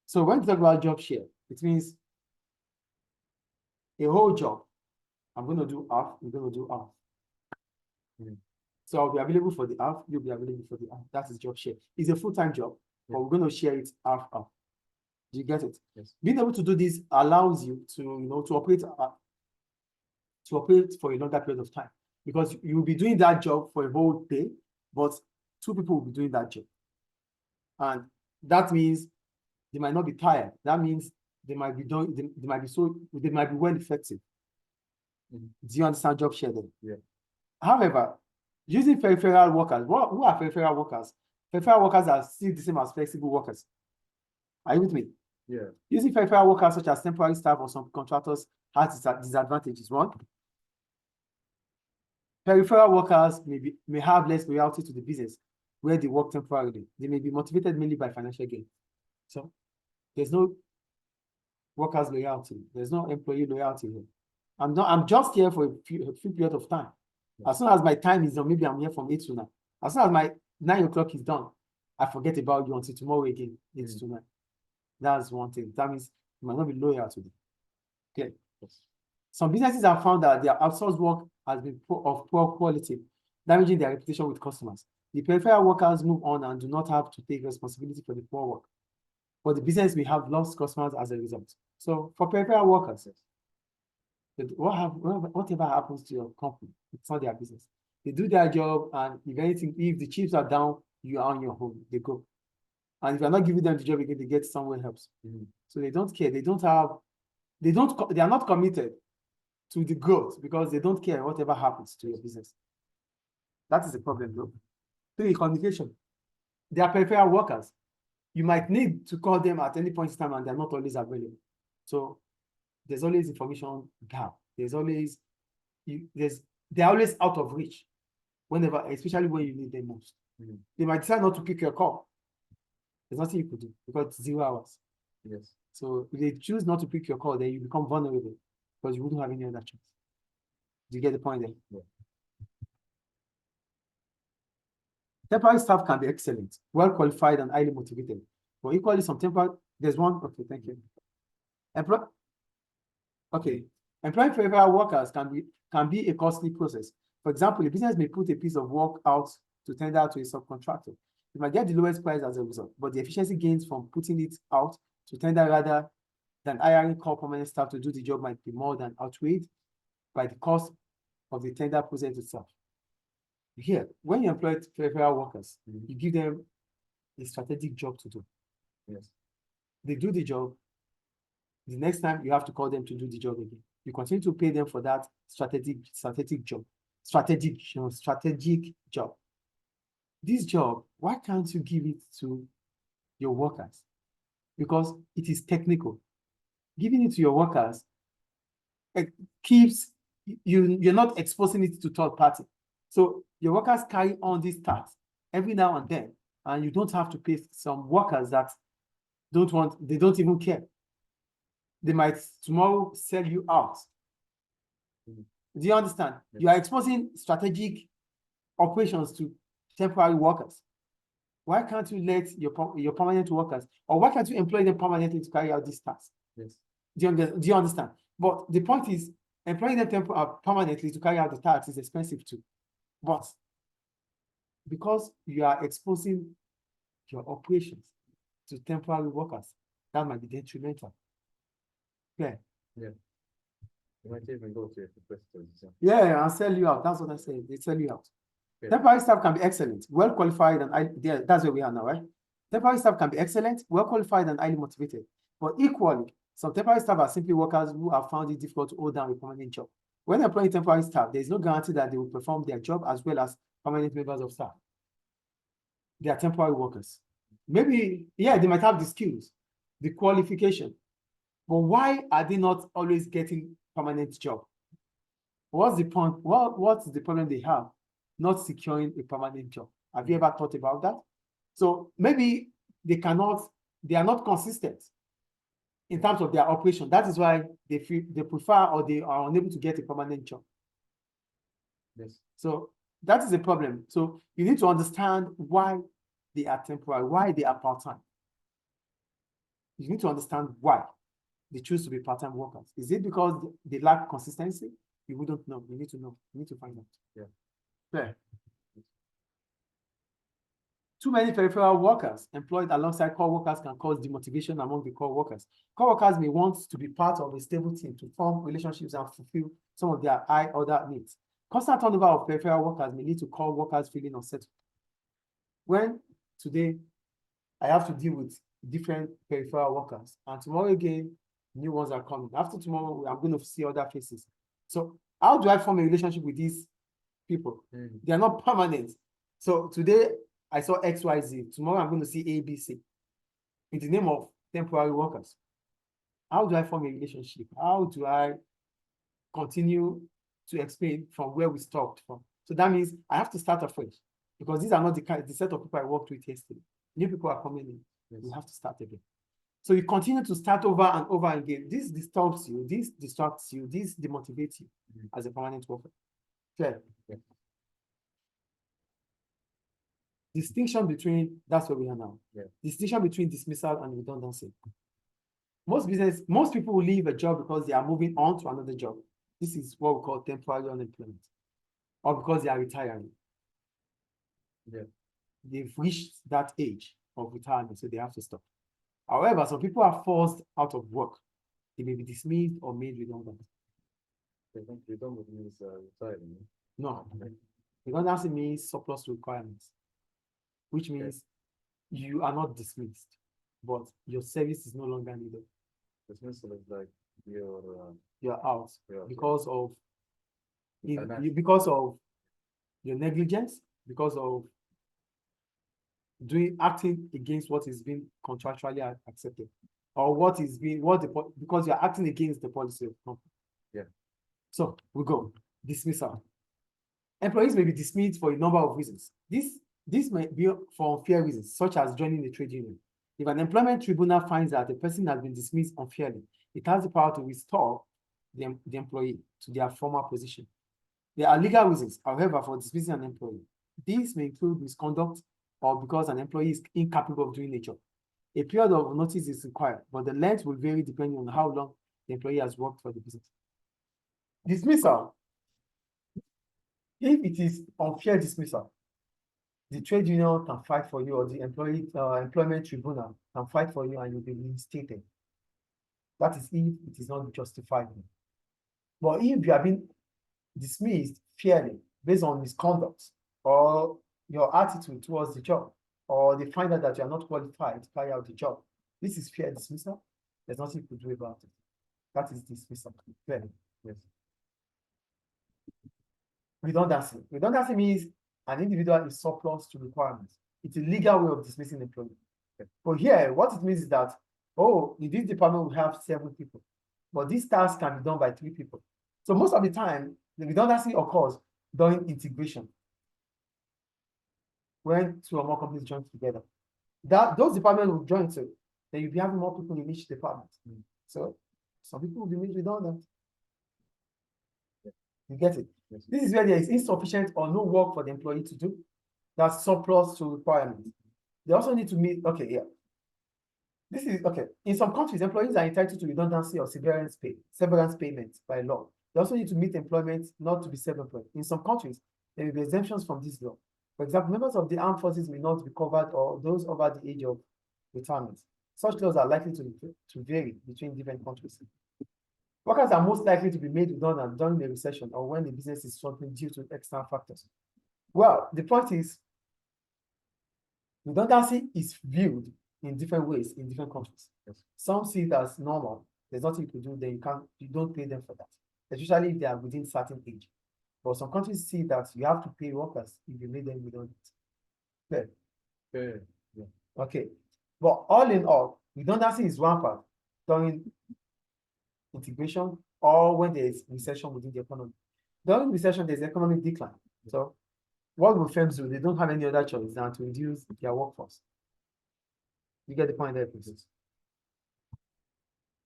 A: So when we talk about job share, it means a whole job. I'm going to do half, you're going to do half. So I'll be available for the half, you'll be available for the half. That is job share. It's a full-time job, but we're going to share it half. Do you get it?
B: Yes.
A: Being able to do this allows you to, to operate for a longer period of time, because you'll be doing that job for a whole day, but 2 people will be doing that job. And that means they might not be tired. That means they might be well effective. Do you understand job share then?
B: Yeah.
A: However, using peripheral workers, who are peripheral workers? Peripheral workers are still the same as flexible workers. Are you with me?
B: Yeah.
A: Using peripheral workers such as temporary staff or some contractors has disadvantages. One, peripheral workers may have less loyalty to the business where they work temporarily. They may be motivated mainly by financial gain. So there's no workers loyalty. There's no employee loyalty here. I'm just here for a few period of time. As soon as my time is done, maybe I'm here from 8 to 9. As soon as my 9 o'clock is done, I forget about you until tomorrow again, 8 to 9. That's one thing. That means you might not be loyal to them. Okay. Yes. Some businesses have found that their outsourced work has been of poor quality, damaging their reputation with customers. The peripheral workers move on and do not have to take responsibility for the poor work, but the business may have lost customers as a result. So for peripheral workers, whatever happens to your company, it's not their business. They do their job, and if the chips are down, you are on your home. They go. And if you're not giving them the job again, they get somewhere else. So they don't care. They are not committed to the growth because they don't care whatever happens to your business. That is the problem, though. 3, communication. They are peripheral workers. You might need to call them at any point in time, and they're not always available. So there's always information gap. They're always out of reach whenever, especially when you need them most. They might decide not to pick your call. There's nothing you could do because it's 0 hours.
B: Yes.
A: So if they choose not to pick your call, then you become vulnerable because you wouldn't have any other chance. Do you get the point there?
B: Yeah.
A: Temporary staff can be excellent, well qualified, and highly motivated. But equally, some temporary, there's one, okay, thank you. Okay, employing temporary workers can be a costly process. For example, a business may put a piece of work out to tender to a subcontractor. You might get the lowest price as a result, but the efficiency gains from putting it out to tender rather than hiring core permanent staff to do the job might be more than outweighed by the cost of the tender process itself. Here, when you employ temporary workers, you give them a strategic job to do.
B: Yes.
A: They do the job. The next time you have to call them to do the job again. You continue to pay them for that strategic job. Strategic job. This job, why can't you give it to your workers? Because it is technical. Giving it to your workers, it keeps you're not exposing it to third party. So your workers carry on these tasks every now and then, and you don't have to pay some workers that they don't even care. They might tomorrow sell you out. Do you understand?
B: Yes.
A: You are exposing strategic operations to temporary workers. Why can't you let your permanent workers, or why can't you employ them permanently to carry out these tasks?
B: Yes.
A: Do you understand? But the point is, employing them permanently to carry out the tasks is expensive too. But because you are exposing your operations to temporary workers, that might be detrimental. Yeah.
B: Yeah. You might even go to your competitors. So.
A: Yeah, and sell you out. That's what I say. They sell you out.
B: Yeah.
A: Temporary staff can be excellent, well qualified, and that's where we are now, right? Temporary staff can be excellent, well qualified, and highly motivated. But equally, some temporary staff are simply workers who have found it difficult to hold down a permanent job. When employing temporary staff, there is no guarantee that they will perform their job as well as permanent members of staff. They are temporary workers. Maybe, yeah, they might have the skills, the qualification, but why are they not always getting permanent job? What's the point? What's the problem they have not securing a permanent job? Have you ever thought about that? So maybe they are not consistent in terms of their operation. That is why they prefer or they are unable to get a permanent job.
B: Yes.
A: So that is a problem. So you need to understand why they are temporary, why they are part-time. You need to understand why they choose to be part-time workers. Is it because they lack consistency? You wouldn't know. You need to know. You need to find out.
B: Yeah.
A: Fair. Too many peripheral workers employed alongside core workers can cause demotivation among the core workers. Core workers may want to be part of a stable team to form relationships and fulfill some of their high order needs. Constant turnover of peripheral workers may lead to core workers feeling unsettled. When today I have to deal with different peripheral workers, and tomorrow again, new ones are coming. After tomorrow, I'm going to see other faces. So how do I form a relationship with these people? They are not permanent. So today I saw XYZ. Tomorrow I'm going to see ABC in the name of temporary workers. How do I form a relationship? How do I continue to explain from where we stopped from? So that means I have to start afresh because these are not the set of people I worked with yesterday. New people are coming in. Yes. We have to start again. So you continue to start over and over again. This disturbs you, this distracts you, this demotivates you as a permanent worker. Fair. Yeah. Distinction between, that's where we are now. Yeah. Distinction between dismissal and redundancy. Most people will leave a job because they are moving on to another job. This is what we call temporary unemployment, or because they are retiring. Yeah. They've reached that age of retirement, so they have to stop. However, some people are forced out of work. They may be dismissed or made redundant.
B: Redundant means retiring?
A: No. Redundancy means surplus requirements, which means you are not dismissed, but your service is no longer needed.
B: Dismissal is like
A: you're out because of your negligence, because of acting against what is being contractually accepted, or because you're acting against the policy of the company. Yeah. So we go dismissal. Employees may be dismissed for a number of reasons. This may be for unfair reasons, such as joining the trade union. If an employment tribunal finds that the person has been dismissed unfairly, it has the power to restore the employee to their former position. There are legal reasons, however, for dismissing an employee. These may include misconduct or because an employee is incapable of doing a job. A period of notice is required, but the length will vary depending on how long the employee has worked for the business. Dismissal. If it is unfair dismissal, the trade union can fight for you, or the employment tribunal can fight for you, and you'll be reinstated. That is if it is not justified. But if you have been dismissed fairly based on misconduct or your attitude towards the job, or they find out that you are not qualified to carry out the job, this is fair dismissal. There's nothing you could do about it. That is dismissal. Fair. Yes. Redundancy. Redundancy means an individual is surplus to requirements. It's a legal way of dismissing the employee. Okay. But here, what it means is that, oh, in this department we have 7 people, but this task can be done by 3 people. So most of the time, the redundancy occurs during integration, when 2 or more companies join together. Those departments will join too. Then you'll be having more people in each department. So some people will be made redundant. You get it? Yes. This is where there is insufficient or no work for the employee to do. That's surplus to requirements. They also need to meet, okay, yeah. This is, okay, in some countries, employees are entitled to redundancy or severance payment by law. They also need to meet employment not to be self-employed. In some countries, there will be exemptions from this law. For example, members of the armed forces may not be covered, or those over the age of retirement. Such laws are likely to vary between different countries. Workers are most likely to be made redundant during the recession or when the business is struggling due to external factors. Well, the point is, redundancy is viewed in different ways in different countries. Yes. Some see it as normal. There's nothing you can do, then you don't pay them for that, especially if they are within certain age. But some countries see that you have to pay workers if you made them redundant. Fair. Fair. Yeah. Okay. But all in all, redundancy is rampant during integration or when there is recession within the economy. During recession, there's economic decline. So what will firms do? They don't have any other choice than to reduce their workforce. You get the point there, please.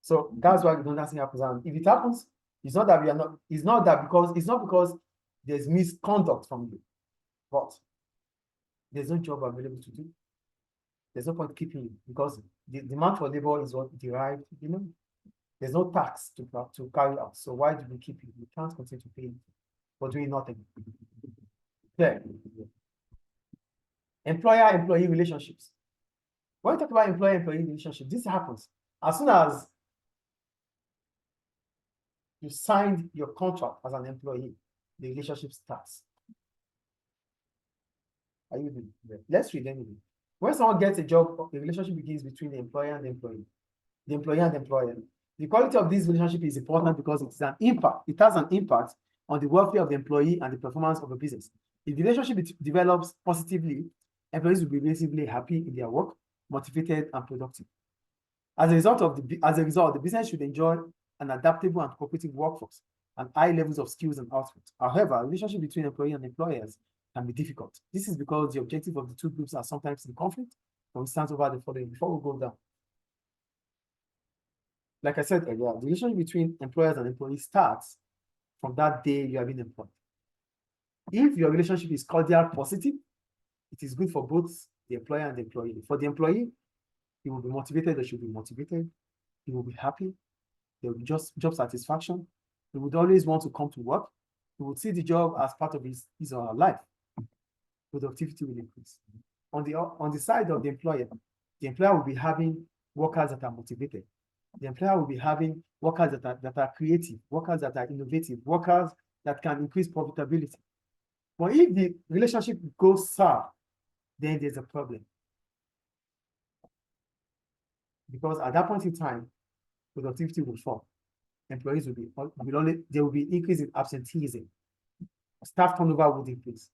A: So that's why redundancy happens. And if it happens, it's not because there's misconduct from you, but there's no job available to do. There's no point keeping you because the demand for labor is what derived, there's no tax to carry out. So why do we keep you? We can't continue to pay for doing nothing. Okay. Employer-employee relationships. When we talk about employer-employee relationship, this happens as soon as you signed your contract as an employee, the relationship starts. Are you with me? Let's read anyway. When someone gets a job, the relationship begins between the employer and the employee, the employer and the employer. The quality of this relationship is important because it has an impact on the welfare of the employee and the performance of the business. If the relationship develops positively, employees will be relatively happy in their work, motivated and productive. As a result, the business should enjoy an adaptable and cooperative workforce and high levels of skills and output. However, a relationship between employee and employers can be difficult. This is because the objective of the two groups are sometimes in conflict. For instance, over the following, before we go down. Like I said earlier, the relationship between employers and employees starts from that day you have been employed. If your relationship is cordial, positive, it is good for both the employer and the employee. For the employee, he will be motivated, or should be motivated. He will be happy. There will be just job satisfaction. He would always want to come to work. He would see the job as part of his or her life. Productivity will increase. On the side of the employer will be having workers that are motivated. The employer will be having workers that are creative, workers that are innovative, workers that can increase profitability. But if the relationship goes sour, then there's a problem. Because at that point in time, productivity will fall. Employees there will be increase in absenteeism. Staff turnover will increase.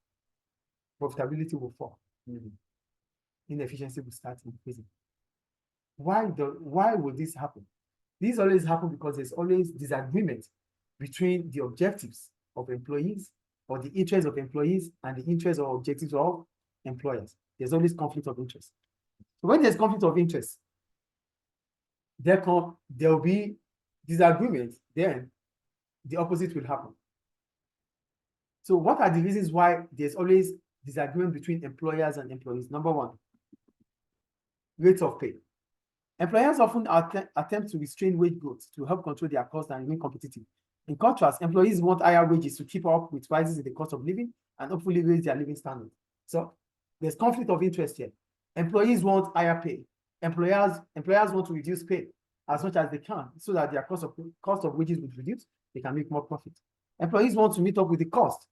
A: Profitability will fall. Inefficiency will start increasing. Why would this happen? This always happens because there's always disagreement between the objectives of employees, or the interests of employees, and the interests or objectives of employers. There's always conflict of interest. So when there's conflict of interest, there will be disagreement, then the opposite will happen. So what are the reasons why there's always disagreement between employers and employees? Number one, rates of pay. Employers often attempt to restrain wage growth to help control their costs and remain competitive. In contrast, employees want higher wages to keep up with rises in the cost of living and hopefully raise their living standard. So there's conflict of interest here. Employees want higher pay. Employers want to reduce pay as much as they can so that their cost of wages would reduce, they can make more profit. Employees want to meet up with the cost,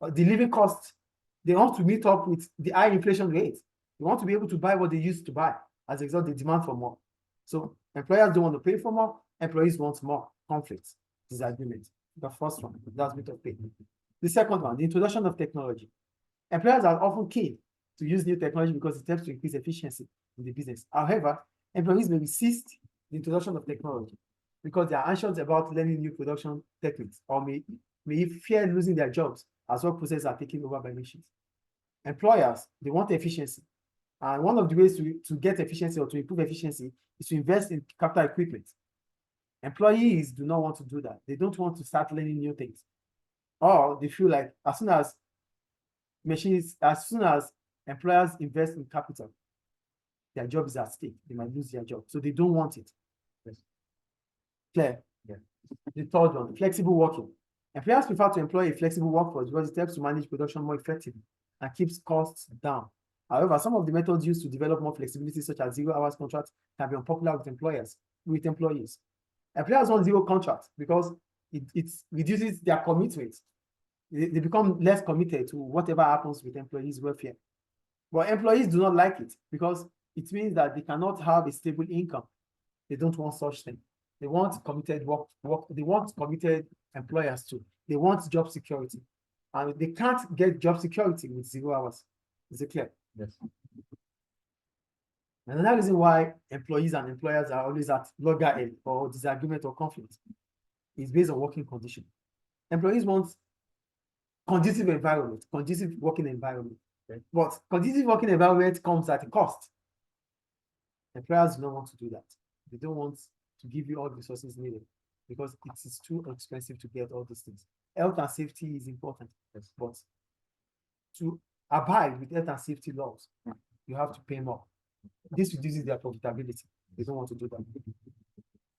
A: the living cost. They want to meet up with the high inflation rate. They want to be able to buy what they used to buy. As a result, they demand for more. So employers don't want to pay for more, employees want more. Conflicts, disagreement. The first one, that's rate of pay. The second one, the introduction of technology. Employers are often keen to use new technology because it helps to increase efficiency in the business. However, employees may resist the introduction of technology because they are anxious about learning new production techniques or may fear losing their jobs as work processes are taken over by machines. Employers, they want efficiency. And one of the ways to get efficiency or to improve efficiency is to invest in capital equipment. Employees do not want to do that. They don't want to start learning new things. Or they feel like as soon as employers invest in capital, their job is at stake. They might lose their job. So they don't want it. Yes. Clear? Yeah. The third one, flexible working. Employers prefer to employ a flexible workforce because it helps to manage production more effectively and keeps costs down. However, some of the methods used to develop more flexibility, such as 0 hours contracts, can be unpopular with employees. Employers want zero contracts because it reduces their commitment. They become less committed to whatever happens with employees' welfare. But employees do not like it because it means that they cannot have a stable income. They don't want such thing. They want committed work. They want committed employers too. They want job security. And they can't get job security with 0 hours. Is it clear?
B: Yes.
A: Another reason why employees and employers are always at loggerhead or disagreement or conflict is based on working condition. Employees want conducive environment, conducive working environment. Okay. But conducive working environment comes at a cost. Employers do not want to do that. They don't want to give you all the resources needed because it is too expensive to get all these things. Health and safety is important, yes, but to abide with health and safety laws, you have to pay more. This reduces their profitability. They don't want to do that.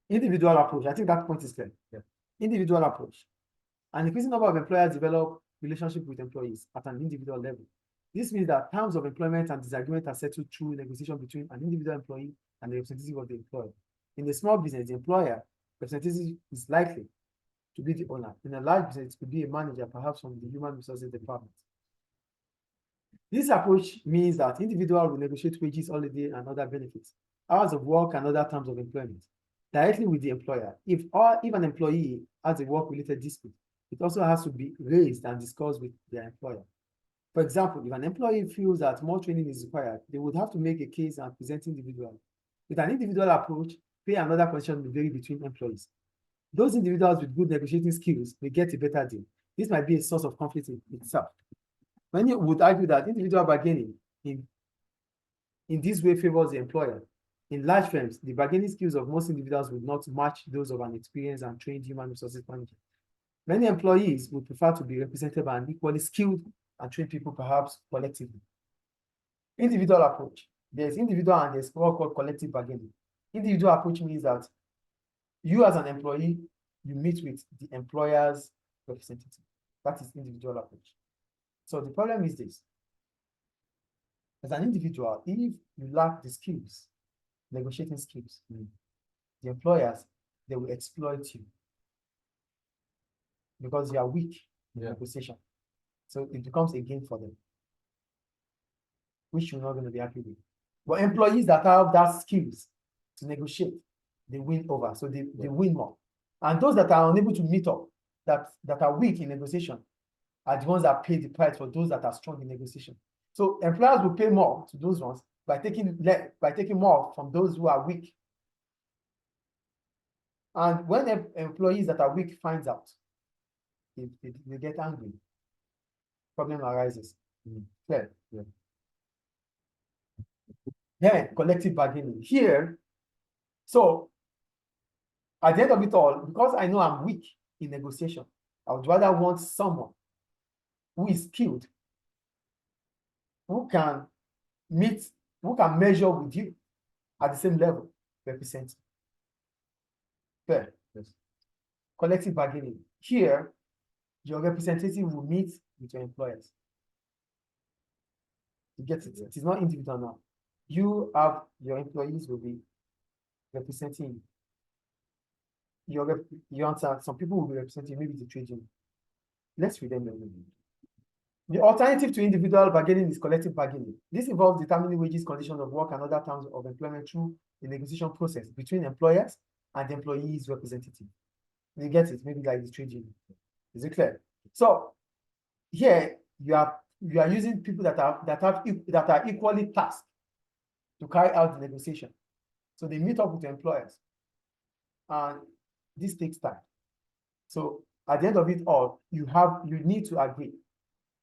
A: Individual approach. I think that point is clear. Yeah. Individual approach. An increasing number of employers develop relationship with employees at an individual level. This means that terms of employment and disagreement are settled through negotiation between an individual employee and the representative of the employer. In a small business, the employer representative is likely to be the owner. In a large business, it could be a manager, perhaps from the human resources department. This approach means that individuals will negotiate wages, holiday, and other benefits, hours of work, and other terms of employment directly with the employer. If an employee has a work-related dispute, it also has to be raised and discussed with their employer. For example, if an employee feels that more training is required, they would have to make a case and present individually. With an individual approach, pay and other conditions will vary between employees. Those individuals with good negotiating skills may get a better deal. This might be a source of conflict in itself. Many would argue that individual bargaining in this way favors the employer. In large firms, the bargaining skills of most individuals would not match those of an experienced and trained human resources manager. Many employees would prefer to be represented by an equally skilled and trained people, perhaps collectively. Individual approach. There's individual and there's what called collective bargaining. Individual approach means that you as an employee, you meet with the employer's representative. That is individual approach. So the problem is this. As an individual, if you lack the skills, negotiating skills, the employers, they will exploit you because you are weak in negotiation. So it becomes a gain for them, which you're not going to be happy with. But employees that have that skills to negotiate, they win over. So they win more. And those that are unable to meet up, that are weak in negotiation, are the ones that pay the price for those that are strong in negotiation. So employers will pay more to those ones by taking more from those who are weak. And when employees that are weak finds out, they get angry. Problem arises. Clear? Yeah. Then collective bargaining. Here, so at the end of it all, because I know I'm weak in negotiation, I would rather want someone who is skilled, who can meet, who can measure with you at the same level, represent. Fair.
B: Yes.
A: Collective bargaining. Here, your representative will meet with your employers. You get it? It is not individual now. You have your employees will be representing you answer. Some people will be representing maybe the trade union. Let's read them. The alternative to individual bargaining is collective bargaining. This involves determining wages, conditions of work, and other terms of employment through the negotiation process between employers and the employees' representative. You get it? Maybe like the trade union. Is it clear? So here you are using people that are equally tasked to carry out the negotiation. So they meet up with the employers, and this takes time. So at the end of it all, you need to agree,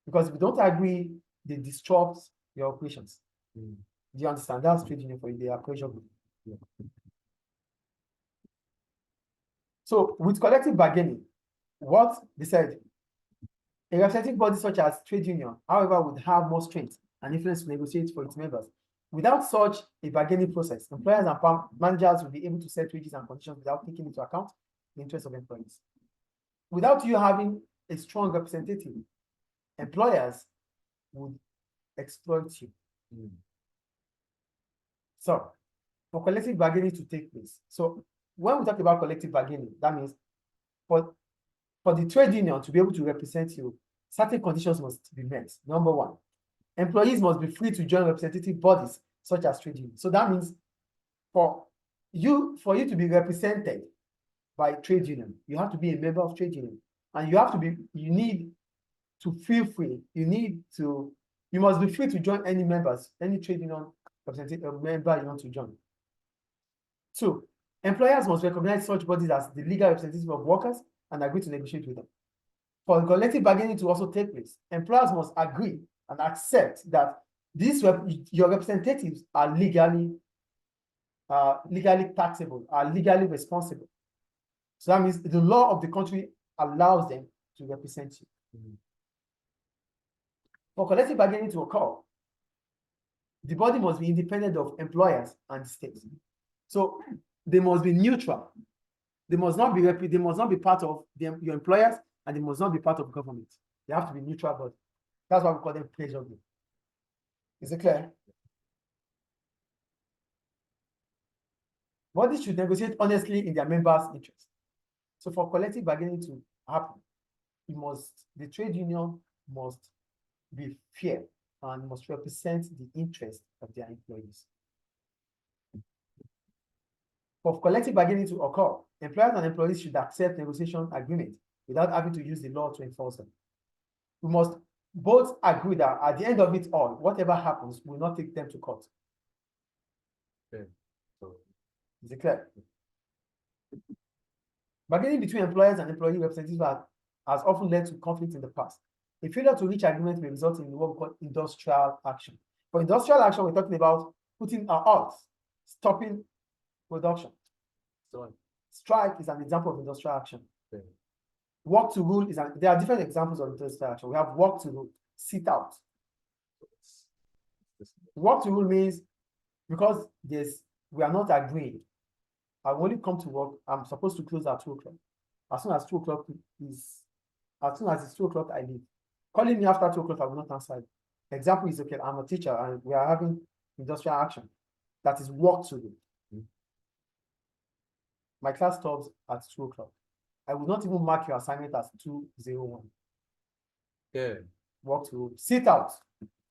A: because if you don't agree, they disrupt your operations. Do you understand? That's trade union for you. They are pressure group. Yeah. So with collective bargaining, what they said, a representative body such as trade union, however, would have more strength and influence to negotiate for its members. Without such a bargaining process, employers and managers will be able to set wages and conditions without taking into account the interests of employees. Without you having a strong representative, employers would exploit you. So, for collective bargaining to take place, so when we talk about collective bargaining, that means for the trade union to be able to represent you, certain conditions must be met. Number one, employees must be free to join representative bodies such as trade unions. So that means for you to be represented by trade union, you have to be a member of trade union, and you need to feel free. You must be free to join any trade union representative member you want to join. Two, employers must recognize such bodies as the legal representative of workers and agree to negotiate with them. For collective bargaining to also take place, employers must agree and accept that your representatives are legally taxable, are legally responsible. So that means the law of the country allows them to represent you. For collective bargaining to occur, the body must be independent of employers and states. So they must be neutral. They must not be part of your employers, and they must not be part of government. They have to be neutral body. That's why we call them pressure group. Is it clear? Bodies should negotiate honestly in their members' interest. So for collective bargaining to happen, the trade union must be fair and must represent the interest of their employees. For collective bargaining to occur, employers and employees should accept negotiation agreement without having to use the law to enforce them. We must both agree that at the end of it all, whatever happens will not take them to court.
B: Okay. So,
A: is it clear? Bargaining between employers and employee representatives has often led to conflict in the past. A failure to reach agreement may result in what we call industrial action. For industrial action, we're talking about putting a halt, stopping production. Strike is an example of industrial action.
B: okay.
A: Work to rule there are different examples of industrial action. We have work to rule, sit out. Work to rule means because we are not agreeing. I only come to work. I'm supposed to close at 2 o'clock. As soon as it's 2 o'clock, I leave. Calling me after 2 o'clock, I will not answer. Example is, okay, I'm a teacher and we are having industrial action. That is work to do. My class stops at 2 o'clock. I will not even mark your assignment as 2:01.
B: Yeah.
A: Work to do. Sit out.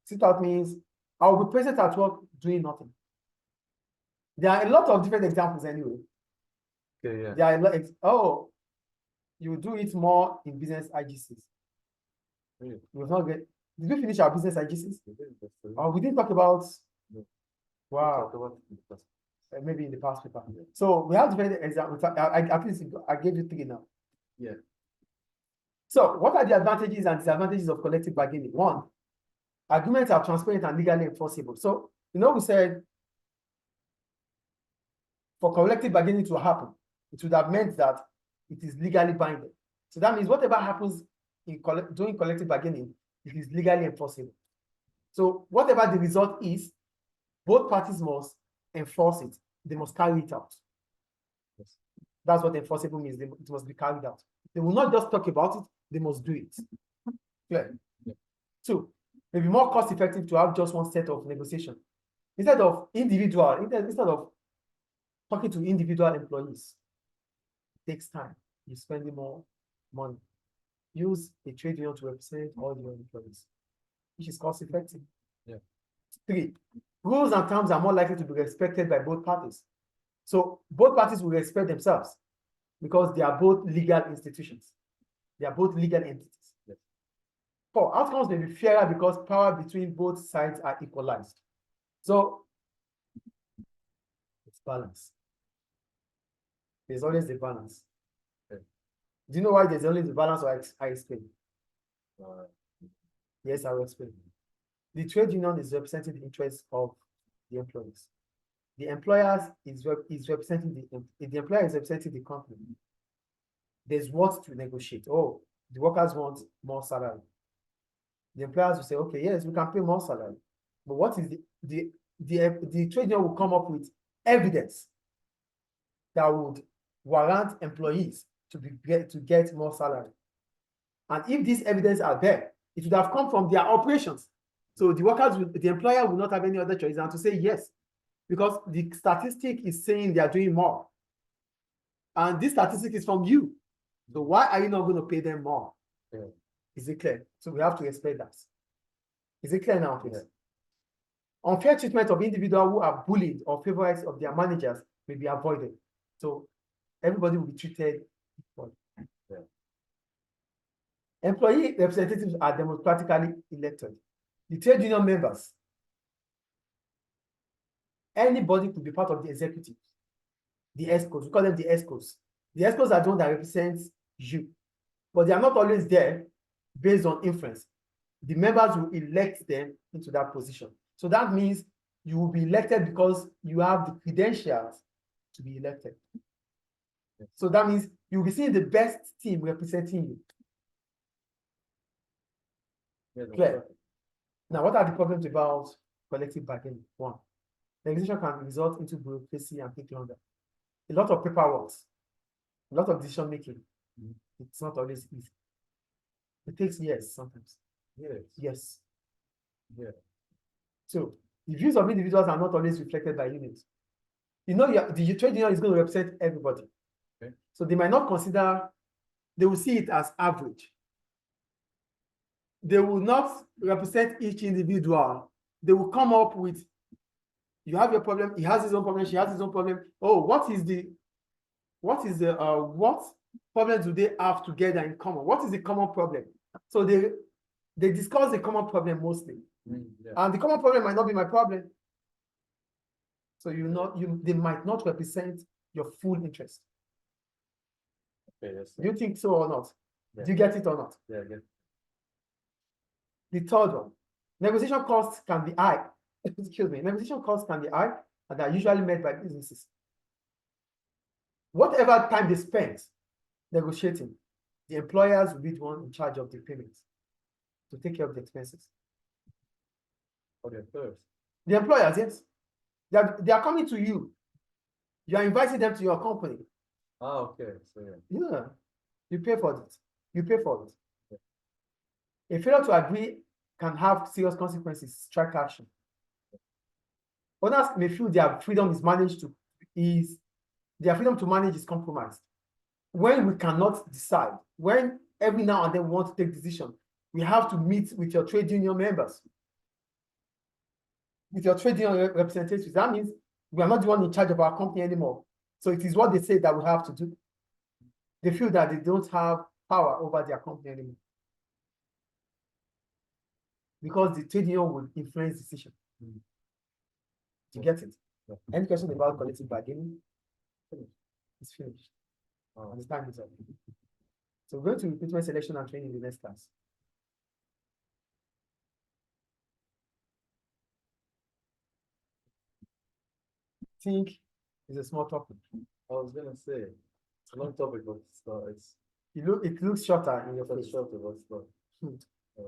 A: Sit out means I will be present at work doing nothing. There are a lot of different examples anyway.
B: Okay, yeah.
A: There are a lot. You do it more in business IGCs.
B: Really?
A: Did we finish our business IGCs?
B: Yeah.
A: We didn't talk about.
B: No.
A: Wow. Maybe in the past paper. So we have different examples. At least I gave you 3 now.
B: Yeah.
A: So what are the advantages and disadvantages of collective bargaining? One, agreements are transparent and legally enforceable. So we said for collective bargaining to happen, it would have meant that it is legally binding. So that means whatever happens in during collective bargaining, it is legally enforceable. So whatever the result is, both parties must enforce it. They must carry it out.
B: Yes.
A: That's what enforceable means. It must be carried out. They will not just talk about it, they must do it. Clear?
B: Yeah.
A: Two, maybe more cost effective to have just one set of negotiation. Instead of talking to individual employees, it takes time. You're spending more money. Use a trade union to represent all your employees, which is cost effective.
B: Yeah.
A: Three, rules and terms are more likely to be respected by both parties. So both parties will respect themselves because they are both legal institutions. They are both legal entities.
B: Yes.
A: Four, outcomes may be fairer because power between both sides are equalized. So it's balance. There's always a balance.
B: Okay.
A: Do you know why there's always a balance, or I explain? Yes, I will explain. The trade union is representing the interests of the employees. The employer is representing the employer is representing the company. There's what to negotiate. Oh, the workers want more salary. The employers will say, okay, yes, we can pay more salary. But what is the trade union will come up with evidence that would warrant employees to get more salary. And if these evidence are there, it would have come from their operations. So the employer will not have any other choice than to say yes, because the statistic is saying they are doing more. And this statistic is from you. So why are you not going to pay them more?
B: Yeah.
A: Is it clear? So we have to respect that. Is it clear now, please?
B: Yeah.
A: Unfair treatment of individuals who are bullied or favorites of their managers may be avoided. So everybody will be treated equally.
B: Yeah.
A: Employee representatives are democratically elected. The trade union members, anybody could be part of the executive. The ESCOs, we call them the ESCOs. The ESCOs are the ones that represent you, but they are not always there based on influence. The members will elect them into that position. So that means you will be elected because you have the credentials to be elected.
B: Yes.
A: So that means you will be seeing the best team representing you.
B: Yeah,
A: Clear? Now, what are the problems about collective bargaining? One, negotiation can result into bureaucracy and take longer. A lot of paperwork, a lot of decision making. It's not always easy. It takes years sometimes.
B: Yes.
A: Yes.
B: Yeah.
A: So the views of individuals are not always reflected by unions. You know, the trade union is going to represent everybody.
B: Okay.
A: So they might not consider, they will see it as average. They will not represent each individual. They will come up with, you have your problem, he has his own problem, she has his own problem. Oh, what problems do they have together in common? What is the common problem? So they discuss the common problem mostly.
B: Yeah.
A: And the common problem might not be my problem. So they might not represent your full interest.
B: Okay, yes.
A: Do you think so or not?
B: Yeah.
A: Do you get it or not?
B: Yeah, yeah.
A: The third one, negotiation costs can be high. Excuse me, negotiation costs can be high and are usually met by businesses. Whatever time they spend negotiating, the employers will be the one in charge of the payments to take care of the expenses.
B: Okay, first.
A: The employers, yes. They are coming to you. You are inviting them to your company.
B: Ah, okay. So yeah.
A: Yeah. You pay for it. You pay for it. Yeah. A failure to agree can have serious consequences, strike action. Others may feel their freedom to manage is compromised. When we cannot decide, when every now and then we want to take decision, we have to meet with your trade union members, with your trade union representatives. That means we are not the one in charge of our company anymore. So it is what they say that we have to do. They feel that they don't have power over their company anymore, because the trade union will influence decision. You get it?
B: Yeah.
A: Any question about collective bargaining? It's finished.
B: Oh.
A: And the time is up. So we're going to recruitment selection and training in the next class. Think It's a small topic.
B: I was gonna say, it's a long topic, but it's
A: It looks shorter in your
B: it's
A: face.
B: shorter, but it's not.
A: Hmm.
B: Yeah.